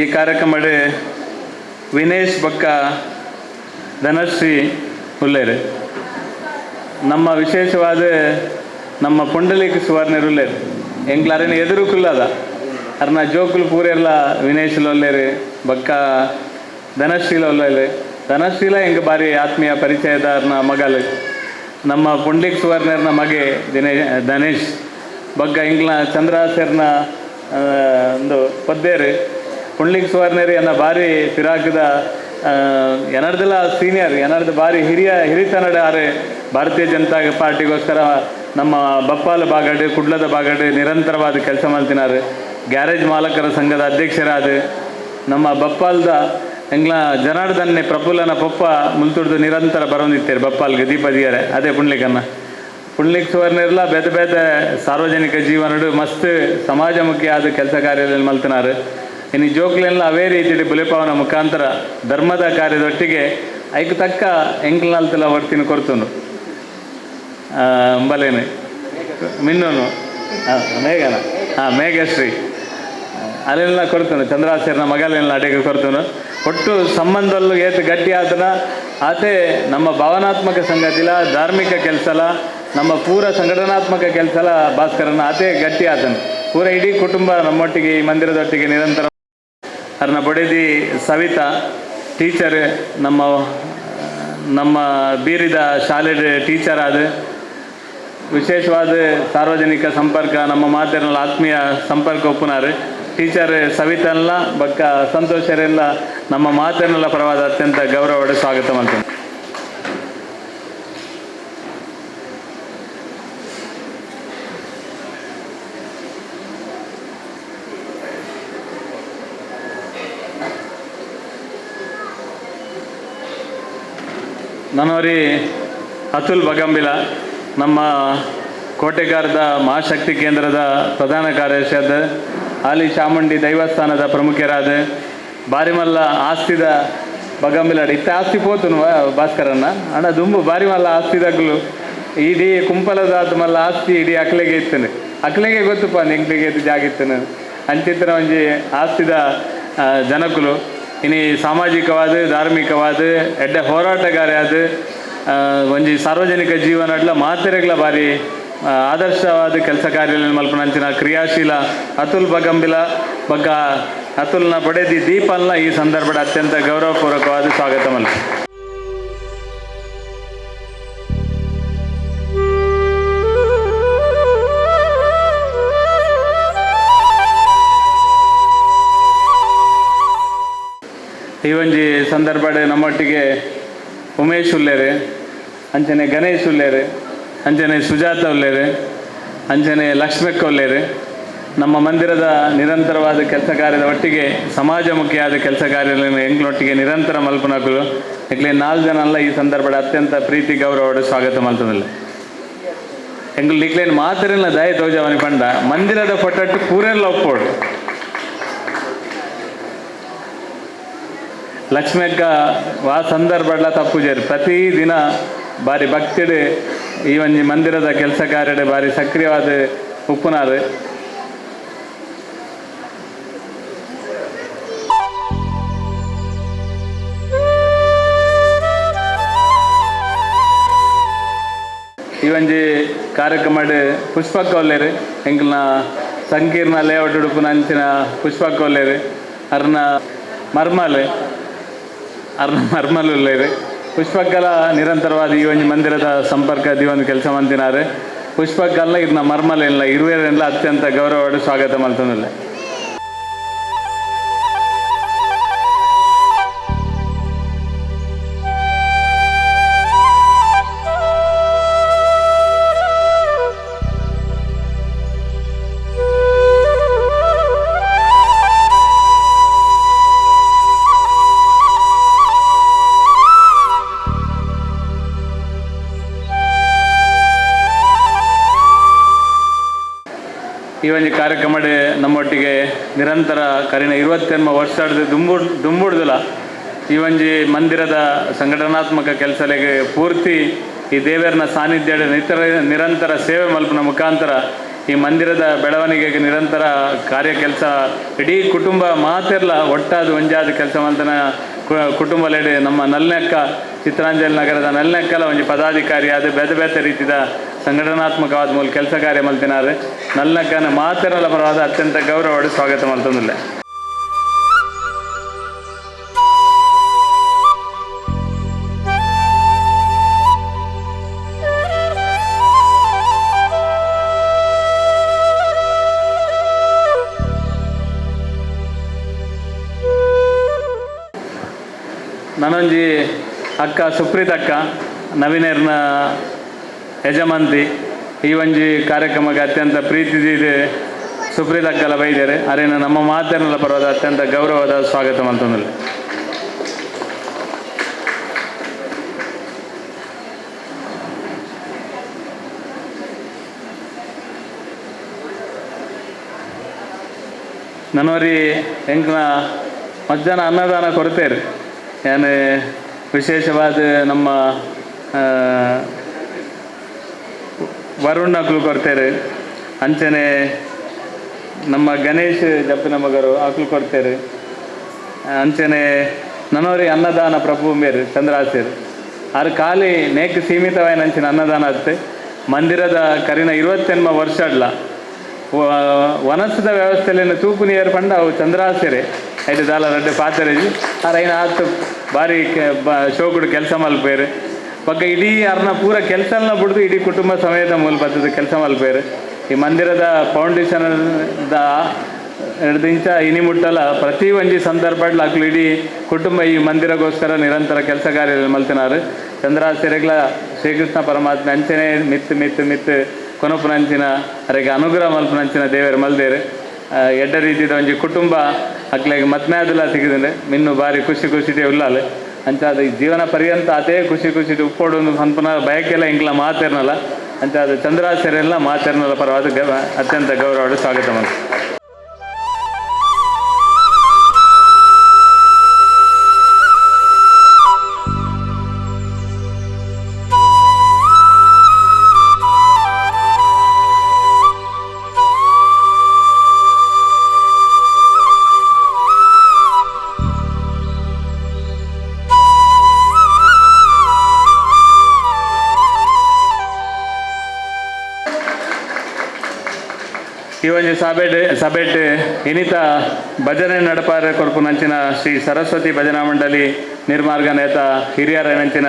Speaker 2: ಈ ಕಾರ್ಯಕ್ರಮಡ್ ವಿನೇಶ್ ಬೊಕ್ಕ ಧನಶ್ರೀ ಉಲ್ಲೇರು ನಮ್ಮ ವಿಶೇಷವಾದ ನಮ್ಮ ಪುಂಡಲೀಕ ಸುವರ್ಣರು ಉಲ್ಲೇರು ಎಂಗ್ಲಾರೇನು ಎದುರು ಕುಲ್ಲದ ಅರ್ನ ಜೋಕುಲು ಪೂರೆಲ್ಲ ವಿನೇಶ್ಲು ಒಲ್ಲೇರು ಬೊಕ್ಕ ಧನಶ್ರೀಲ ಒಲ್ಲೇರು ಧನಶ್ರೀಲ ಎಂಗೆ ಬಾರಿ ಆತ್ಮೀಯ ಪರಿಚಯದ ಅರ್ನ ಮಗಲು ನಮ್ಮ ಪುಂಡಲೀಕ ಸುವರ್ಣರ್ನ ಮಗೆ ಧನೇಶ್ ಬೊಕ್ಕ ಎಂಗ್ಲ ಚಂದ್ರಾಸರ್ನ ಒಂದು ಪದ್ದೇರು ಪುಂಡ್ಲಿಕ್ ಸುವರ್ಣರಿ ಅನ್ನ ಭಾರಿ ಫಿರಾಕದ ಎನರ್ದೆಲ್ಲ ಸೀನಿಯರ್ ಎನರ್ದು ಭಾರಿ ಹಿರಿತನಡ ಆರೆ ಭಾರತೀಯ ಜನತಾ ಪಾರ್ಟಿಗೋಸ್ಕರ ನಮ್ಮ ಬಪ್ಪಾಲ ಬಾಗಡ್ ಕುಡ್ಲದ ಬಾಗಡ್ ನಿರಂತರವಾದ ಕೆಲಸ ಮಾಡ್ತಿನಾರು. ಗ್ಯಾರೇಜ್ ಮಾಲಕರ ಸಂಘದ ಅಧ್ಯಕ್ಷರಾದ ನಮ್ಮ ಬಪ್ಪಾಲ್ದ ಎಂಗ್ಲ ಜನಾರ್ದನ್ನೇ ಪ್ರಫುಲ್ಲನ ಪೊಪ್ಪ ಮುಲ್ತುಡ್ದು ನಿರಂತರ ಬರೋಂದಿತ್ತೇರು ಬಪ್ಪಾಲ್ಗೆ ದೀಪದಿಯರೆ ಅದೇ ಪುಂಡ್ಲಿಕನ್ನ ಪುಂಡ್ಲಿಕ್ ಸುವರ್ಣರ್ಲ ಬೇತೆ ಬೇತೆ ಸಾರ್ವಜನಿಕ ಜೀವನಡು ಮಸ್ತ್ ಸಮಾಜಮುಖಿ ಆದ ಕೆಲಸ ಕಾರ್ಯದಲ್ಲಿ ಮಲ್ತಿನಾರು. ಇನ್ನು ಜೋಕ್ಲೆಲ್ಲ ಅವೇ ರೀತಿ ಬುಲೆಪಾವನ ಮುಖಾಂತರ ಧರ್ಮದ ಕಾರ್ಯದೊಟ್ಟಿಗೆ ಐಕ್ ತಕ್ಕ ಎಂಕ್ಲಲ್ತೆಲ್ಲ ವರ್ತಿನ ಕೊರ್ತನು ಅಂಬಲೇನು ಮಿನ್ನೋನು ಮೇಘನ ಮೇಘಶ್ರೀ ಅಲ್ಲೆಲ್ಲ ಕೊರ್ತನು ಚಂದ್ರಾಸರ್ನ ಮಗಲೆಲ್ಲ ಅಡಿಗೆ ಕೊರ್ತನು. ಒಟ್ಟು ಸಂಬಂಧಲ್ಲೂ ಏತು ಗಟ್ಟಿ ಆತನ ಆತೆ ನಮ್ಮ ಭಾವನಾತ್ಮಕ ಸಂಗತಿಲ ಧಾರ್ಮಿಕ ಕೆಲಸಲ ನಮ್ಮ ಪೂರ ಸಂಘಟನಾತ್ಮಕ ಕೆಲಸಲ ಭಾಸ್ಕರನ ಆತೆ ಗಟ್ಟಿ ಆತನು. ಪೂರ ಇಡೀ ಕುಟುಂಬ ನಮ್ಮೊಟ್ಟಿಗೆ ಈ ಮಂದಿರದೊಟ್ಟಿಗೆ ನಿರಂತರ ಅರ್ನ ಬೊಡೆದಿ ಸವಿತಾ ಟೀಚರ್ ನಮ್ಮ ಬೀರಿದ ಶಾಲೆ ಟೀಚರ್ ಆದ ವಿಶೇಷವಾದ ಸಾರ್ವಜನಿಕ ಸಂಪರ್ಕ ನಮ್ಮ ಮಾತಿರಲ್ಲ ಆತ್ಮೀಯ ಸಂಪರ್ಕ ಒಪ್ಪುನಾರು ಟೀಚರ್ ಸವಿತಲ್ಲ ಬಕ್ಕ ಸಂತೋಷರೆಲ್ಲ ನಮ್ಮ ಮಾತಿರಲ್ಲ ಪರವಾದ ಅತ್ಯಂತ ಗೌರವದ ಸ್ವಾಗತ ಮಾಡ್ತೇನೆ. ನನ್ನವರಿ ಅತುಲ್ ಬಗಂಬಿಲ ನಮ್ಮ ಕೋಟೆಗಾರದ ಮಹಾಶಕ್ತಿ ಕೇಂದ್ರದ ಪ್ರಧಾನ ಕಾರ್ಯದರ್ಶಿಯಾದ ಆಲಿ ಚಾಮುಂಡಿ ದೈವಸ್ಥಾನದ ಪ್ರಮುಖರಾದ ಬಾರಿಮಲ್ಲ ಆಸ್ತಿದ ಬಗಂಬಿಲಾಡ ಇತ್ತ ಆಸ್ತಿ ಪೋತುನು ಭಾಸ್ಕರನ್ನ ಅಣ್ಣ ದುಂಬು ಬಾರಿಮಲ್ಲ ಆಸ್ತಿದಾಗಲು ಇಡೀ ಕುಂಪಲದಾದ ಮಲ್ಲ ಆಸ್ತಿ ಇಡೀ ಅಕ್ಲೆಗೆ ಇತ್ತನು ಅಕ್ಲೆಗೆ ಗೊತ್ತುಪ್ಪ ನೆಂಗ್ಲಿಗೆ ಜಾಗಿತ್ತನು ಅಂಚಿತ್ರ ಒಂಜಿ ಆಸ್ತಿದ ಜನಕುಲು ಇನಿ ಸಾಮಾಜಿಕವಾದ ಧಾರ್ಮಿಕವಾದ ಎಡ್ಡೆ ಹೋರಾಟಗಾರ ಒಂಜಿ ಸಾರ್ವಜನಿಕ ಜೀವನಡ್ಲ ಮಾತೆರೆಗ್ಲ ಬಾರಿ ಆದರ್ಶವಾದ ಕೆಲಸ ಕಾರ್ಯ ಮಲ್ಪನಂಚಿನ ಕ್ರಿಯಾಶೀಲ ಅತುಲ್ ಬಗಂಬಿಲ ಬಗ್ಗ ಅತುಲ್ನ ಬಡೆದಿ ದೀಪಲ್ನ ಈ ಸಂದರ್ಭದ ಅತ್ಯಂತ ಗೌರವಪೂರ್ವಕವಾದ ಸ್ವಾಗತ ಮಲ್ಪ. ಈ ಒಂಜಿ ಸಂದರ್ಭಡ್ ನಮ್ಮೊಟ್ಟಿಗೆ ಉಮೇಶ್ ಉಲ್ಲೇರು ಅಂಚನೆ ಗಣೇಶ್ ಉಲ್ಲೇರು ಅಂಚನೆ ಸುಜಾತ ಉಲ್ಲೇರು ಅಂಚನೆ ಲಕ್ಷ್ಮಕ್ಕ ಉಲ್ಲೇರು ನಮ್ಮ ಮಂದಿರದ ನಿರಂತರವಾದ ಕೆಲಸ ಕಾರ್ಯದ ಒಟ್ಟಿಗೆ ಸಮಾಜಮುಖಿಯಾದ ಕೆಲಸ ಕಾರ್ಯಗಳನ್ನು ಎಂಗ್ಲೊಟ್ಟಿಗೆ ನಿರಂತರ ಮಲ್ಪನಕಲು ಎಂಗ್ಲೆ 4 ಜನ ಅಲ್ಲ ಈ ಸಂದರ್ಭದ ಅತ್ಯಂತ ಪ್ರೀತಿ ಗೌರವದ ಸ್ವಾಗತ ಮಲ್ತದಲ್ಲ ಎಂಗ್ಲು ನಿಕ್ಲೇನು ಮಾತರೆಲ್ಲ ದಯ ತೋಜವನಿ ಪಂಡ ಮಂದಿರದ ಫೊಟಟ್ಟು ಪೂರೆಲ್ಲ ಒಪ್ಪೋಡು ಲಕ್ಷ್ಮಕ್ಕ ಆ ಸಂದರ್ಭಡ್ಲ ತಪ್ಪುಜೇರು ಪ್ರತಿದಿನ ಬಾರಿ ಭಕ್ತಿಡ್ ಈ ಒಂಜಿ ಮಂದಿರದ ಕೆಲಸ ಕಾರ್ಯಡೆ ಬಾರಿ ಸಕ್ರಿಯವಾದ ಉಪ್ಪುನಾರು. ಈ ಒಂಜಿ ಕಾರ್ಯಕ್ರಮಡ್ ಪುಷ್ಪಕ್ಕ ಒಲ್ಲೇರು ಎಂಕ್ಲನ ಸಂಕೀರ್ಣ ಲೇಔಟ್ ಉಡುಪುನ ಅಂಚಿನ ಪುಷ್ಪಕ್ಕ ಒಲ್ಲೇರು ಅರ್ನ ಮರ್ಮಲ್ ಉಲ್ಲೇರು ಪುಷ್ಪಕ್ಕಲ ನಿರಂತರವಾದ ಈ ಒಂದು ಮಂದಿರದ ಸಂಪರ್ಕ ದಿವೊಂದು ಕೆಲಸ ಮಂತಿನಾರು ಪುಷ್ಪಕ್ಕಲ್ಲ ಇದನ್ನ ಮರ್ಮಲೆಲ್ಲ ಇರುವೆಲ್ಲ ಅತ್ಯಂತ ಗೌರವವಾಗಿ ಸ್ವಾಗತ ಮಾಡ್ತಾನಲ್ಲ. ಈ ಒಂದು ಕಾರ್ಯಕ್ರಮ ನಮ್ಮೊಟ್ಟಿಗೆ ನಿರಂತರ ಕರಿನ 28 ವರ್ಷದ ದುಂಬುಡ್ದಲ್ಲ ಈ ಒಂಜಿ ಮಂದಿರದ ಸಂಘಟನಾತ್ಮಕ ಕೆಲಸಗಳಿಗೆ ಪೂರ್ತಿ ಈ ದೇವರನ ಸಾನ್ನಿಧ್ಯ ನಿರಂತರ ಸೇವೆ ಮಲ್ಪನ ಮುಖಾಂತರ ಈ ಮಂದಿರದ ಬೆಳವಣಿಗೆಗೆ ನಿರಂತರ ಕಾರ್ಯ ಕೆಲಸ ಇಡೀ ಕುಟುಂಬ ಮಾತೆಲ್ಲ ಒಟ್ಟಾದ ಒಂಜಾದ ಕೆಲಸ ಮಲ್ತನ ಕುಟುಂಬಲೆಡೆ ನಮ್ಮ ನಲ್ನೆಕ್ಕ ಚಿತ್ರಾಂಜಲಿ ನಗರದ ನಲ್ನೆಕ್ಕಲ ಒಂಜಿ ಪದಾಧಿಕಾರಿ ಅದು ಬೇತೆ ಬೇತೆ ರೀತಿಯ ಸಂಘಟನಾತ್ಮಕವಾದ ಮೂಲ ಕೆಲಸ ಕಾರ್ಯ ಮಲ್ತಿನಾರೆ ನಲ್ನೆಕ್ಕನ ಮಾತೆರಲ ಪರವಾದ ಅತ್ಯಂತ ಗೌರವವಾಗಿ ಸ್ವಾಗತ ಮಲ್ತಂದಿಲ್ಲ. ನನೊಂಜಿ ಅಕ್ಕ ಸುಪ್ರೀತ್ ಅಕ್ಕ ನವೀನೇರ್ನ ಯಜಮಾಂತಿ ಈ ಒಂಜಿ ಕಾರ್ಯಕ್ರಮಕ್ಕೆ ಅತ್ಯಂತ ಪ್ರೀತಿದಿದೆ ಸುಪ್ರೀತ್ ಅಕ್ಕಲ ಬೈದೇರೆ ಅರೇನ ನಮ್ಮ ಮಾತೇನಲ್ಲ ಪರವಾದ ಅತ್ಯಂತ ಗೌರವದ ಸ್ವಾಗತ ಮಾಡ್ತಂದಿಲ್ಲ. ನನವರಿ ಎಂಕ್ನ ಮಧ್ಯಾಹ್ನ ಅನ್ನದಾನ ಕೊಡ್ತೇರಿ ಏನು ವಿಶೇಷವಾದ ನಮ್ಮ ವರುಣ್ ನಕಲು ಕೊಡ್ತೇವೆ ಅಂಚನೆ ನಮ್ಮ ಗಣೇಶ್ ಜಪ್ಪಿನ ಮಗರು ಆಕಲು ಕೊಡ್ತೇವೆ ಅಂಚನೆ ನನವರಿ ಅನ್ನದಾನ ಪ್ರಭು ಮೇರು ಚಂದ್ರಾಸೇರು ಆರು ಖಾಲಿ ನೇಕ್ ಸೀಮಿತವಾಯಿನ ಅಂಚಿನ ಅನ್ನದಾನ ಅತ್ತೆ ಮಂದಿರದ ಕರಿನ 28 ವರ್ಷ ಅಡ್ಲ ವನಸದ ವ್ಯವಸ್ಥೆಯಲ್ಲಿ ತೂಪು ನೀರು ಪಂಡ ಅವು ಚಂದ್ರಾಸೇರೆ ಐದು ದಾಲ ರಡ್ಡೆ ಪಾತ್ರೆಜಿ ಅರೈನ ಆತು ಭಾರಿ ಶೋಕುಡು ಕೆಲಸ ಮಲ್ಪೇರು ಬಗ್ಗೆ ಇಡೀ ಅರ್ನ ಪೂರ ಕೆಲಸನ ಬಿಡ್ದು ಇಡೀ ಕುಟುಂಬ ಸಮೇತ ಮೂಲ ಬರ್ತದೆ ಕೆಲಸ ಮಲ್ಪೇರು ಈ ಮಂದಿರದ ಫೌಂಡೇಶನ್ದ ಹಿಡ್ದಿಂಚ ಇನಿ ಮುಟ್ಟಲ್ಲ ಪ್ರತಿ ಒಂಜಿ ಸಂದರ್ಭಡ್ಲ ಹಾಕ್ಲು ಇಡೀ ಕುಟುಂಬ ಈ ಮಂದಿರಗೋಸ್ಕರ ನಿರಂತರ ಕೆಲಸ ಕಾರ್ಯ ಮಲ್ತಿನಾರು ಚಂದ್ರಾಸೆರೆಗ್ಲ ಶ್ರೀಕೃಷ್ಣ ಪರಮಾತ್ಮ ಅಂಚನೆ ಮಿತ್ತು ಕೊನಪುನಂಚಿನ ಅರೆಗೆ ಅನುಗ್ರಹ ಮಲ್ಪನಂಚಿನ ದೇವರು ಮಲ್ದೇರು ಎಡ್ಡ ರೀತಿಯ ಒಂಜಿ ಕುಟುಂಬ ಅಕ್ಲೆಗೆ ಮತ್ಮ್ಯಾದಲ್ಲ ಸಿಗಿದ್ರೆ ಮಿನ್ನು ಭಾರಿ ಖುಷಿ ಉಲ್ಲಾಲೆ ಅಂಚಾದ ಜೀವನ ಪರ್ಯಂತ ಅದೇ ಖುಷಿ ಉಪ್ಪೋಡು ಒಂದು ಹಂಪನ ಬಯಕೆಲ್ಲ ಇಂಕ್ಲ ಮಾತೇರ್ನಲ್ಲ ಅಂಚಾದ ಚಂದ್ರಾಸೆರೆಲ್ಲ ಮಾತೇರ್ನಲ್ಲ ಪರವಾದ ಅತ್ಯಂತ ಗೌರವದ ಸ್ವಾಗತ ಮಾಡಿ. ಈ ಒಂದು ಸಭೆಟ್ ಇನಿತ ಭಜನೆ ನಡಪಾರ ಕೊರ್ಪುನಂಚಿನ ಶ್ರೀ ಸರಸ್ವತಿ ಭಜನಾ ಮಂಡಳಿ ನಿರ್ಮಾರ್ಗ ನೇತ ಹಿರಿಯರ ನಂಚಿನ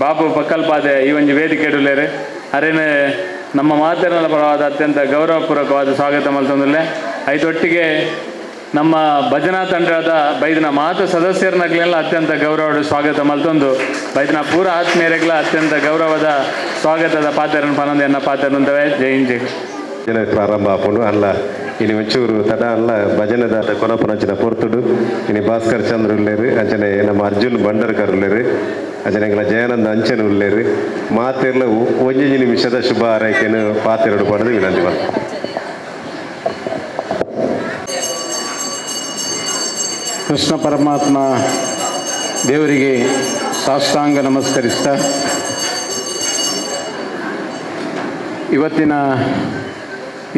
Speaker 2: ಬಾಪು ಪಕ್ಕಲ್ಪಾದೆ ಈ ಒಂದು ವೇದಿಕೆಡುಲೇರೆ ಅರೇನೆ ನಮ್ಮ ಮಾತೇರಲ ಪರವಾದ ಅತ್ಯಂತ ಗೌರವಪೂರ್ವಕವಾದ ಸ್ವಾಗತ ಮಲ್ತಂದಿಲ್ಲ. ಐದೊಟ್ಟಿಗೆ ನಮ್ಮ ಭಜನಾ ತಂಡದ ಬೈದಿನ ಮಾತು ಸದಸ್ಯರನ್ನಾಗಲೆಲ್ಲ ಅತ್ಯಂತ ಗೌರವದ ಸ್ವಾಗತ ಮಲ್ತೊಂದು ಬೈದಿನ ಪೂರ ಆತ್ಮೀಯರೆಗ್ಲ ಅತ್ಯಂತ ಗೌರವದ ಸ್ವಾಗತದ ಪಾತೆರನ ಪನಂದೆಯನ್ನ ಪಾತೆರನುಂದವೆ. ಜೈ ಹಿಂದ್ ಜೈ.
Speaker 1: ಭಜನೆ ಪ್ರಾರಂಭ ಆಪುಂಡು ಅಲ್ಲ ಇನಿ ಒಂಚೂರು ತಡ ಅಲ್ಲ ಭಜನೆದ ಕೊನಪುನಂಚಿನ ಪೊರ್ತುಡು ಇನಿ ಭಾಸ್ಕರ್ ಚಂದ್ರ ಉಲ್ಲೇರು ಅಂಚನೆ ನಮ್ಮ ಅರ್ಜುನ್ ಬಂಡರ್ಕರ್ ಉಲ್ಲೇರು ಅಂಚನೆಗಳ ಜಯಾನಂದ ಅಂಚನ್ ಉಲ್ಲೇರು ಮಾತೆರ್ಲ ಒಂಜಿ ನಿಮಿಷದ ಶುಭ ಹಾರೈಕೆಯನ್ನು ಪಾತೆರಡು ಪಡೆದು ವಿನಂತಿ ಮಾಡ್ತಾರೆ.
Speaker 3: ಕೃಷ್ಣ ಪರಮಾತ್ಮ ದೇವರಿಗೆ ಸಾಷ್ಟಾಂಗ ನಮಸ್ಕರಿಸ್ತಾ ಇವತ್ತಿನ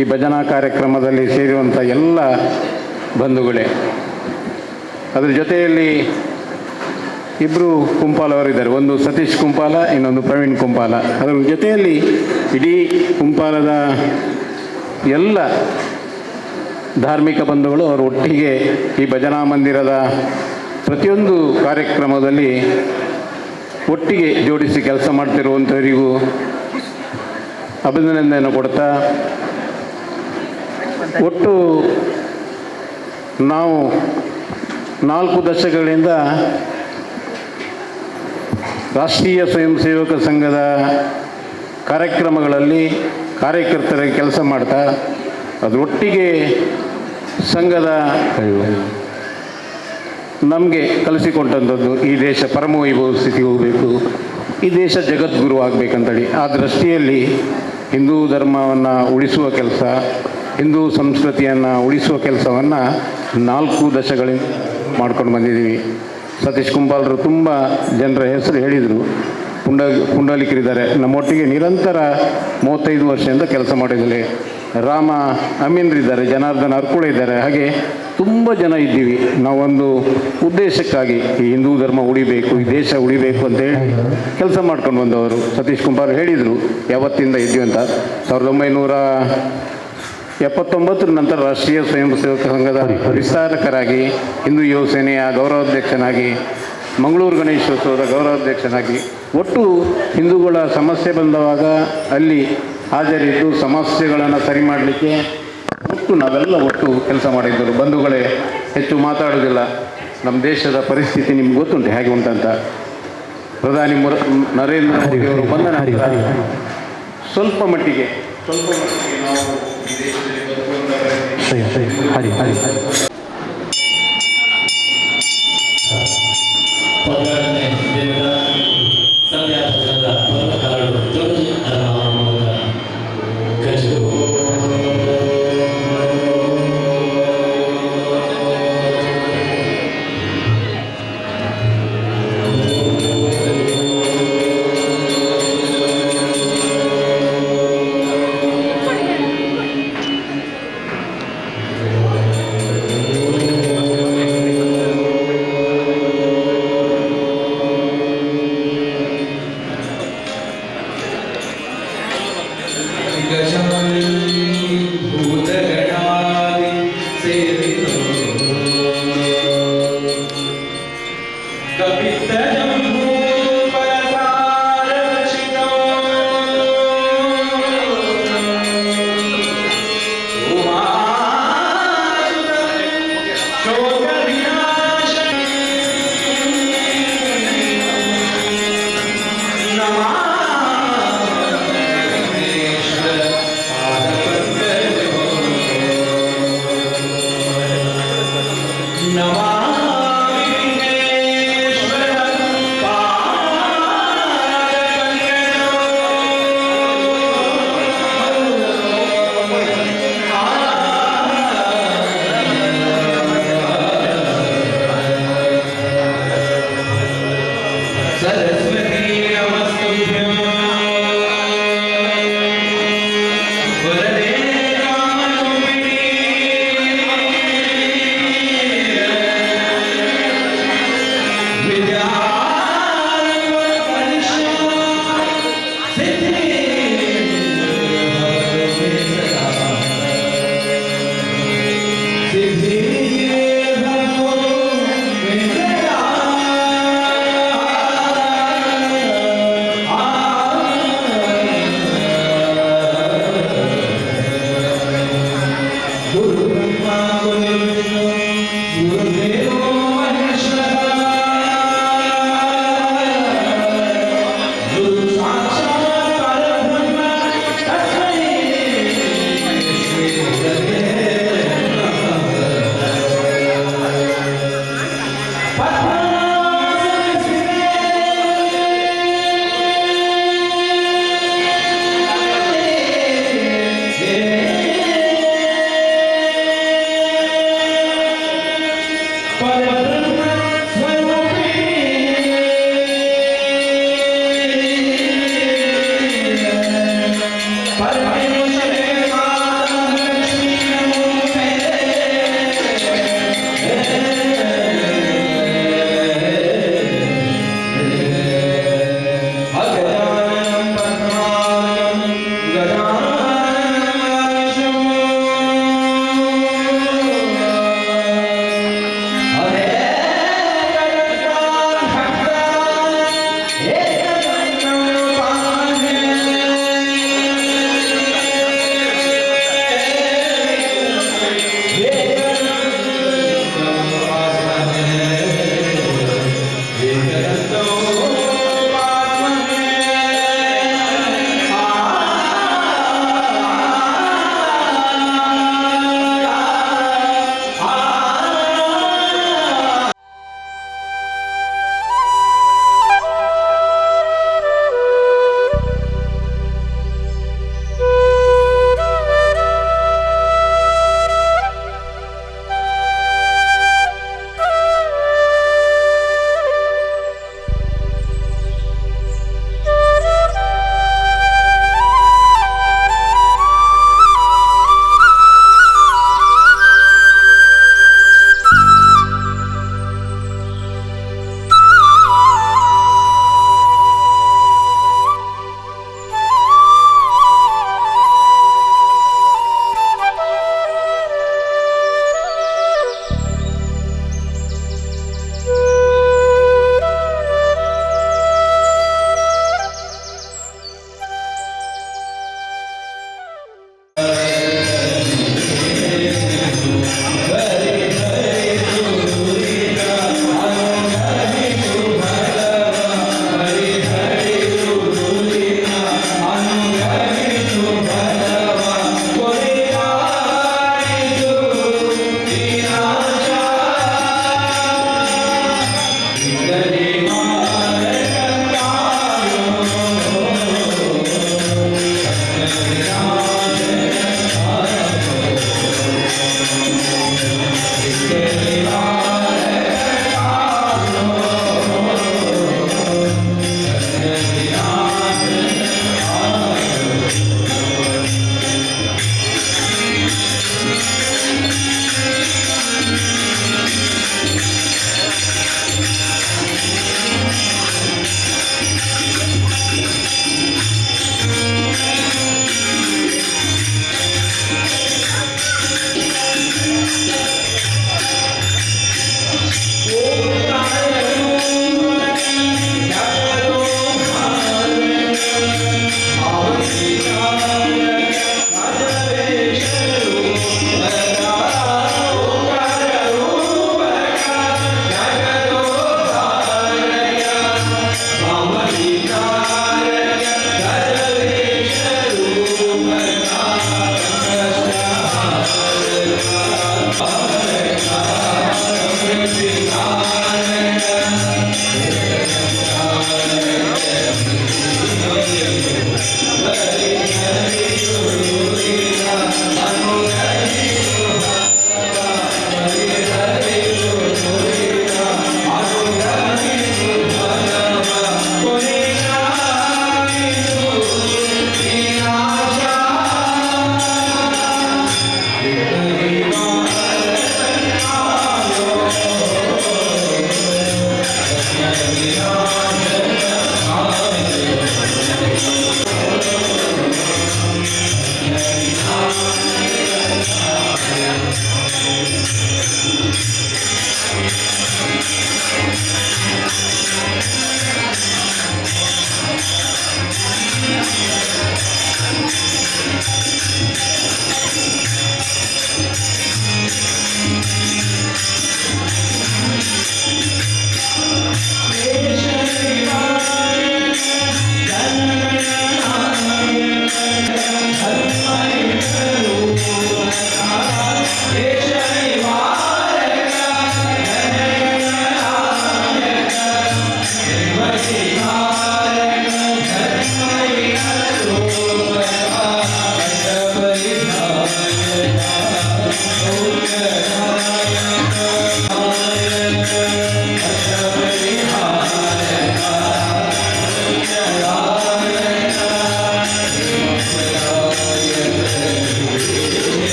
Speaker 3: ಈ ಭಜನಾ ಕಾರ್ಯಕ್ರಮದಲ್ಲಿ ಸೇರಿರುವಂಥ ಎಲ್ಲ ಬಂಧುಗಳೇ, ಅದರ ಜೊತೆಯಲ್ಲಿ ಇಬ್ಬರು ಕುಂಪಾಲವರಿದ್ದಾರೆ, ಒಂದು ಸತೀಶ್ ಕುಂಪಾಲ, ಇನ್ನೊಂದು ಪ್ರವೀಣ್ ಕುಂಪಾಲ. ಅದರ ಜೊತೆಯಲ್ಲಿ ಇಡೀ ಕುಂಪಾಲದ ಎಲ್ಲ ಧಾರ್ಮಿಕ ಬಂಧುಗಳು ಅವರು ಒಟ್ಟಿಗೆ ಈ ಭಜನಾ ಮಂದಿರದ ಪ್ರತಿಯೊಂದು ಕಾರ್ಯಕ್ರಮದಲ್ಲಿ ಒಟ್ಟಿಗೆ ಜೋಡಿಸಿ ಕೆಲಸ ಮಾಡ್ತಿರುವಂಥವರಿಗೂ ಅಭಿನಂದನೆಯನ್ನು ಕೊಡ್ತಾ, ಒಟ್ಟು ನಾವು 4 ದಶಕಗಳಿಂದ ರಾಷ್ಟ್ರೀಯ ಸ್ವಯಂ ಸೇವಕ ಸಂಘದ ಕಾರ್ಯಕ್ರಮಗಳಲ್ಲಿ ಕಾರ್ಯಕರ್ತರಾಗಿ ಕೆಲಸ ಮಾಡ್ತಾ, ಅದರೊಟ್ಟಿಗೆ ಸಂಘದ ನಮಗೆ ಕಲಿಸಿಕೊಟ್ಟಂಥದ್ದು ಈ ದೇಶ ಪರಮವೈಭವ ಸ್ಥಿತಿಗೆ ಹೋಗಬೇಕು, ಈ ದೇಶ ಜಗದ್ಗುರು ಆಗಬೇಕಂತೇಳಿ. ಆ ದೃಷ್ಟಿಯಲ್ಲಿ ಹಿಂದೂ ಧರ್ಮವನ್ನು ಉಳಿಸುವ ಕೆಲಸ, ಹಿಂದೂ ಸಂಸ್ಕೃತಿಯನ್ನು ಉಳಿಸುವ ಕೆಲಸವನ್ನು 4 ದಶಕಗಳಿಂದ ಮಾಡ್ಕೊಂಡು ಬಂದಿದ್ದೀವಿ. ಸತೀಶ್ ಕುಂಬಾಲರು ತುಂಬ ಜನರ ಹೆಸರು ಹೇಳಿದರು. ಪುಂಡಲಿಕರಿದ್ದಾರೆ, ನಮ್ಮೊಟ್ಟಿಗೆ ನಿರಂತರ 35 ವರ್ಷದಿಂದ ಕೆಲಸ ಮಾಡಿದ್ದಾರೆ. ರಾಮ ಅಮೀನ್ರಿದ್ದಾರೆ, ಜನಾರ್ದನ ಅರ್ಕುಳ ಇದ್ದಾರೆ. ಹಾಗೆ ತುಂಬ ಜನ ಇದ್ದೀವಿ. ನಾವೊಂದು ಉದ್ದೇಶಕ್ಕಾಗಿ ಈ ಹಿಂದೂ ಧರ್ಮ ಉಳಿಬೇಕು, ಈ ದೇಶ ಉಳಿಬೇಕು ಅಂತೇಳಿ ಕೆಲಸ ಮಾಡ್ಕೊಂಡು ಬಂದವರು. ಸತೀಶ್ ಕುಂಬಾರ್ ಹೇಳಿದರು ಯಾವತ್ತಿಂದ ಇದ್ದೀವಿ ಅಂತ. 1979 ನಂತರ ರಾಷ್ಟ್ರೀಯ ಸ್ವಯಂ ಸೇವಕ ಸಂಘದ ವಿಸ್ತಾರಕರಾಗಿ, ಹಿಂದೂ ಯುವ ಸೇನೆಯ ಗೌರವಾಧ್ಯಕ್ಷನಾಗಿ, ಮಂಗಳೂರು ಗಣೇಶೋತ್ಸವದ ಗೌರವಾಧ್ಯಕ್ಷನಾಗಿ, ಒಟ್ಟು ಹಿಂದೂಗಳ ಸಮಸ್ಯೆ ಬಂದವಾಗ ಅಲ್ಲಿ ಹಾಜರಿದ್ದು ಸಮಸ್ಯೆಗಳನ್ನು ಸರಿ ಮಾಡಲಿಕ್ಕೆ ಒಟ್ಟು ನಾವೆಲ್ಲ ಒಟ್ಟು ಕೆಲಸ ಮಾಡಿದ್ದರು. ಬಂಧುಗಳೇ, ಹೆಚ್ಚು ಮಾತಾಡೋದಿಲ್ಲ. ನಮ್ಮ ದೇಶದ ಪರಿಸ್ಥಿತಿ ನಿಮ್ಗೆ ಗೊತ್ತುಂಟು ಹೇಗೆ ಉಂಟಂತ. ಪ್ರಧಾನಿ ನರೇಂದ್ರ ಮೋದಿ ಅವರು ಬಂದ ನಂತರ ಸ್ವಲ್ಪ ಮಟ್ಟಿಗೆ ನಾವು ಈ ದೇಶದಲ್ಲಿ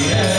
Speaker 4: Yeah.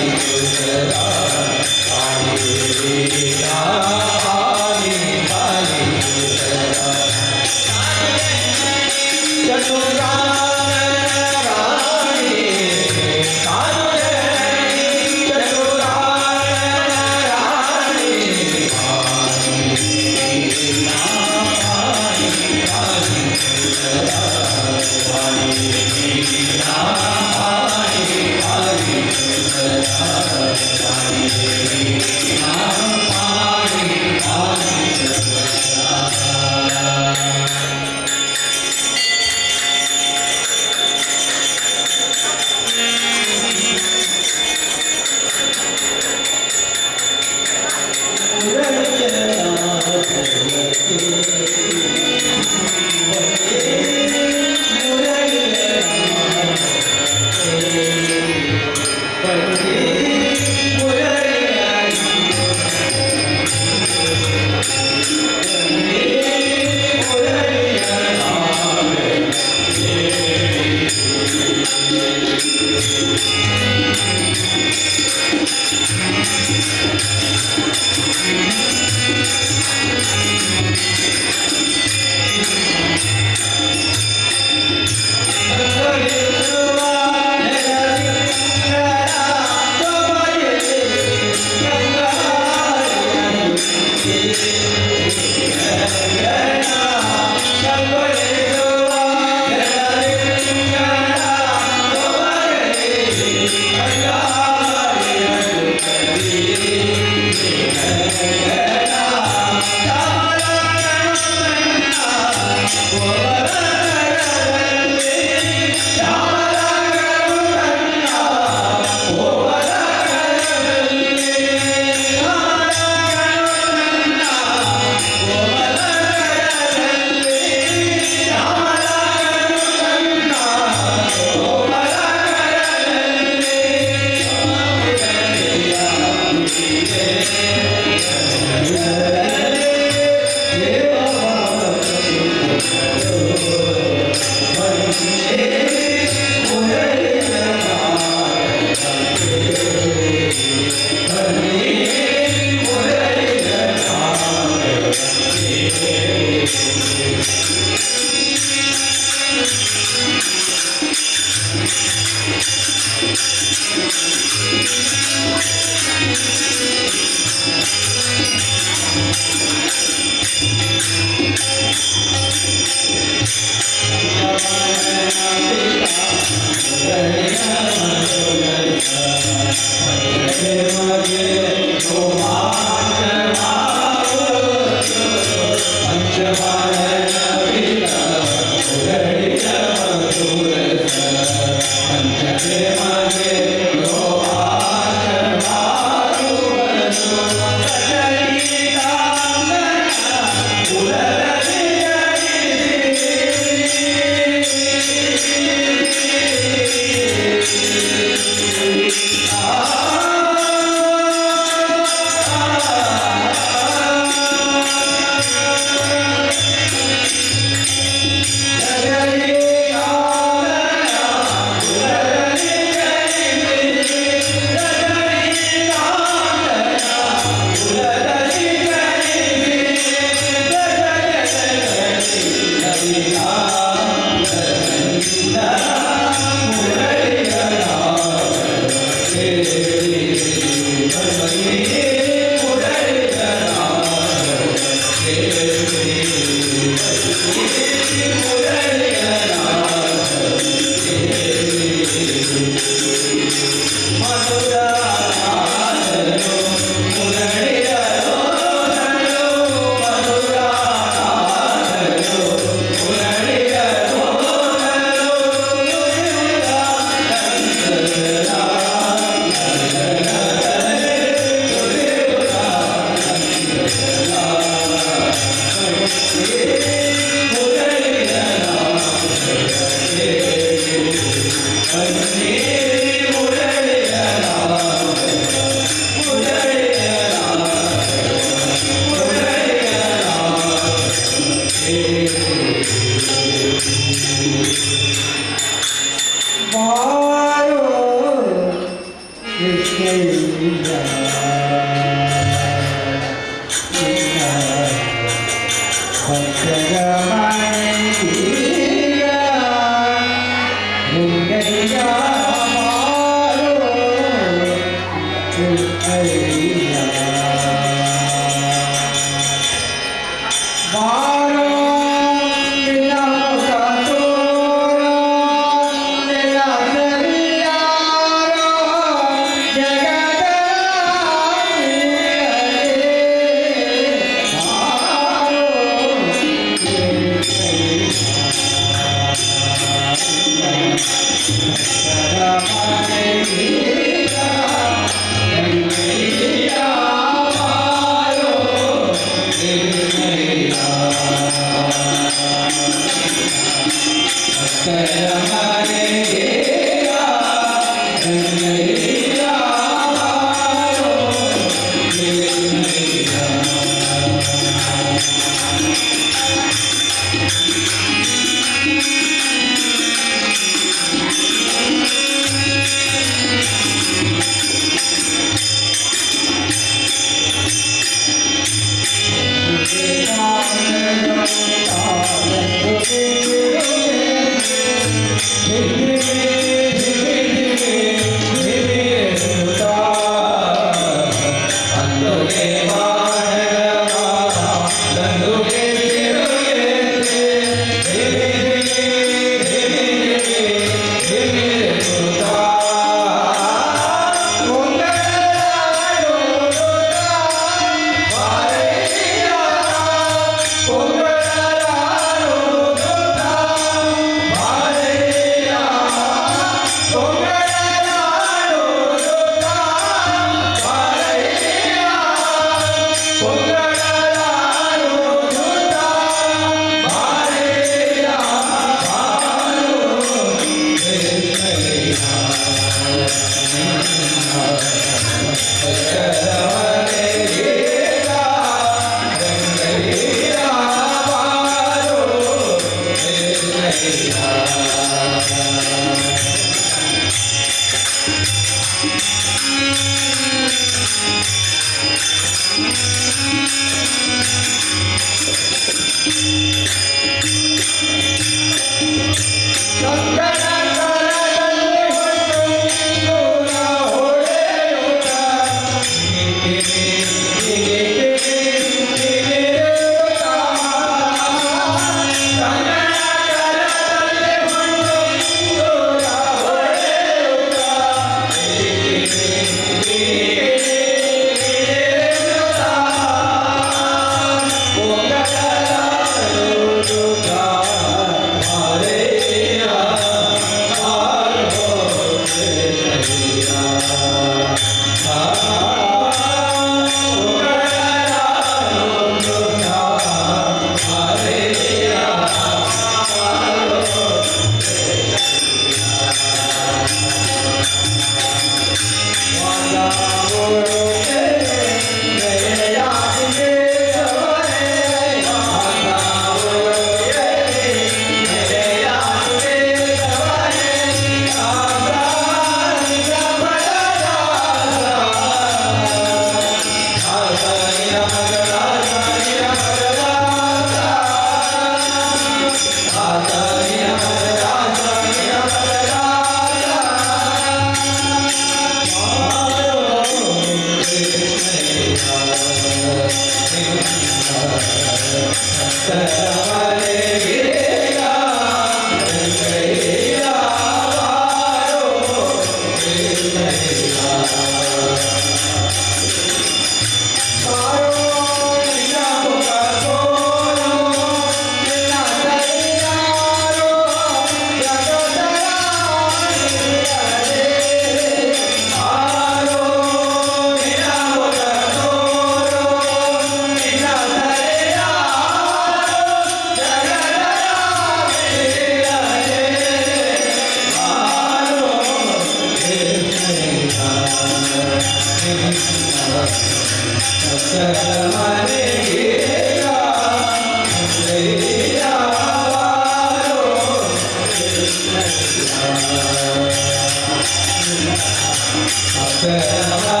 Speaker 4: Amen.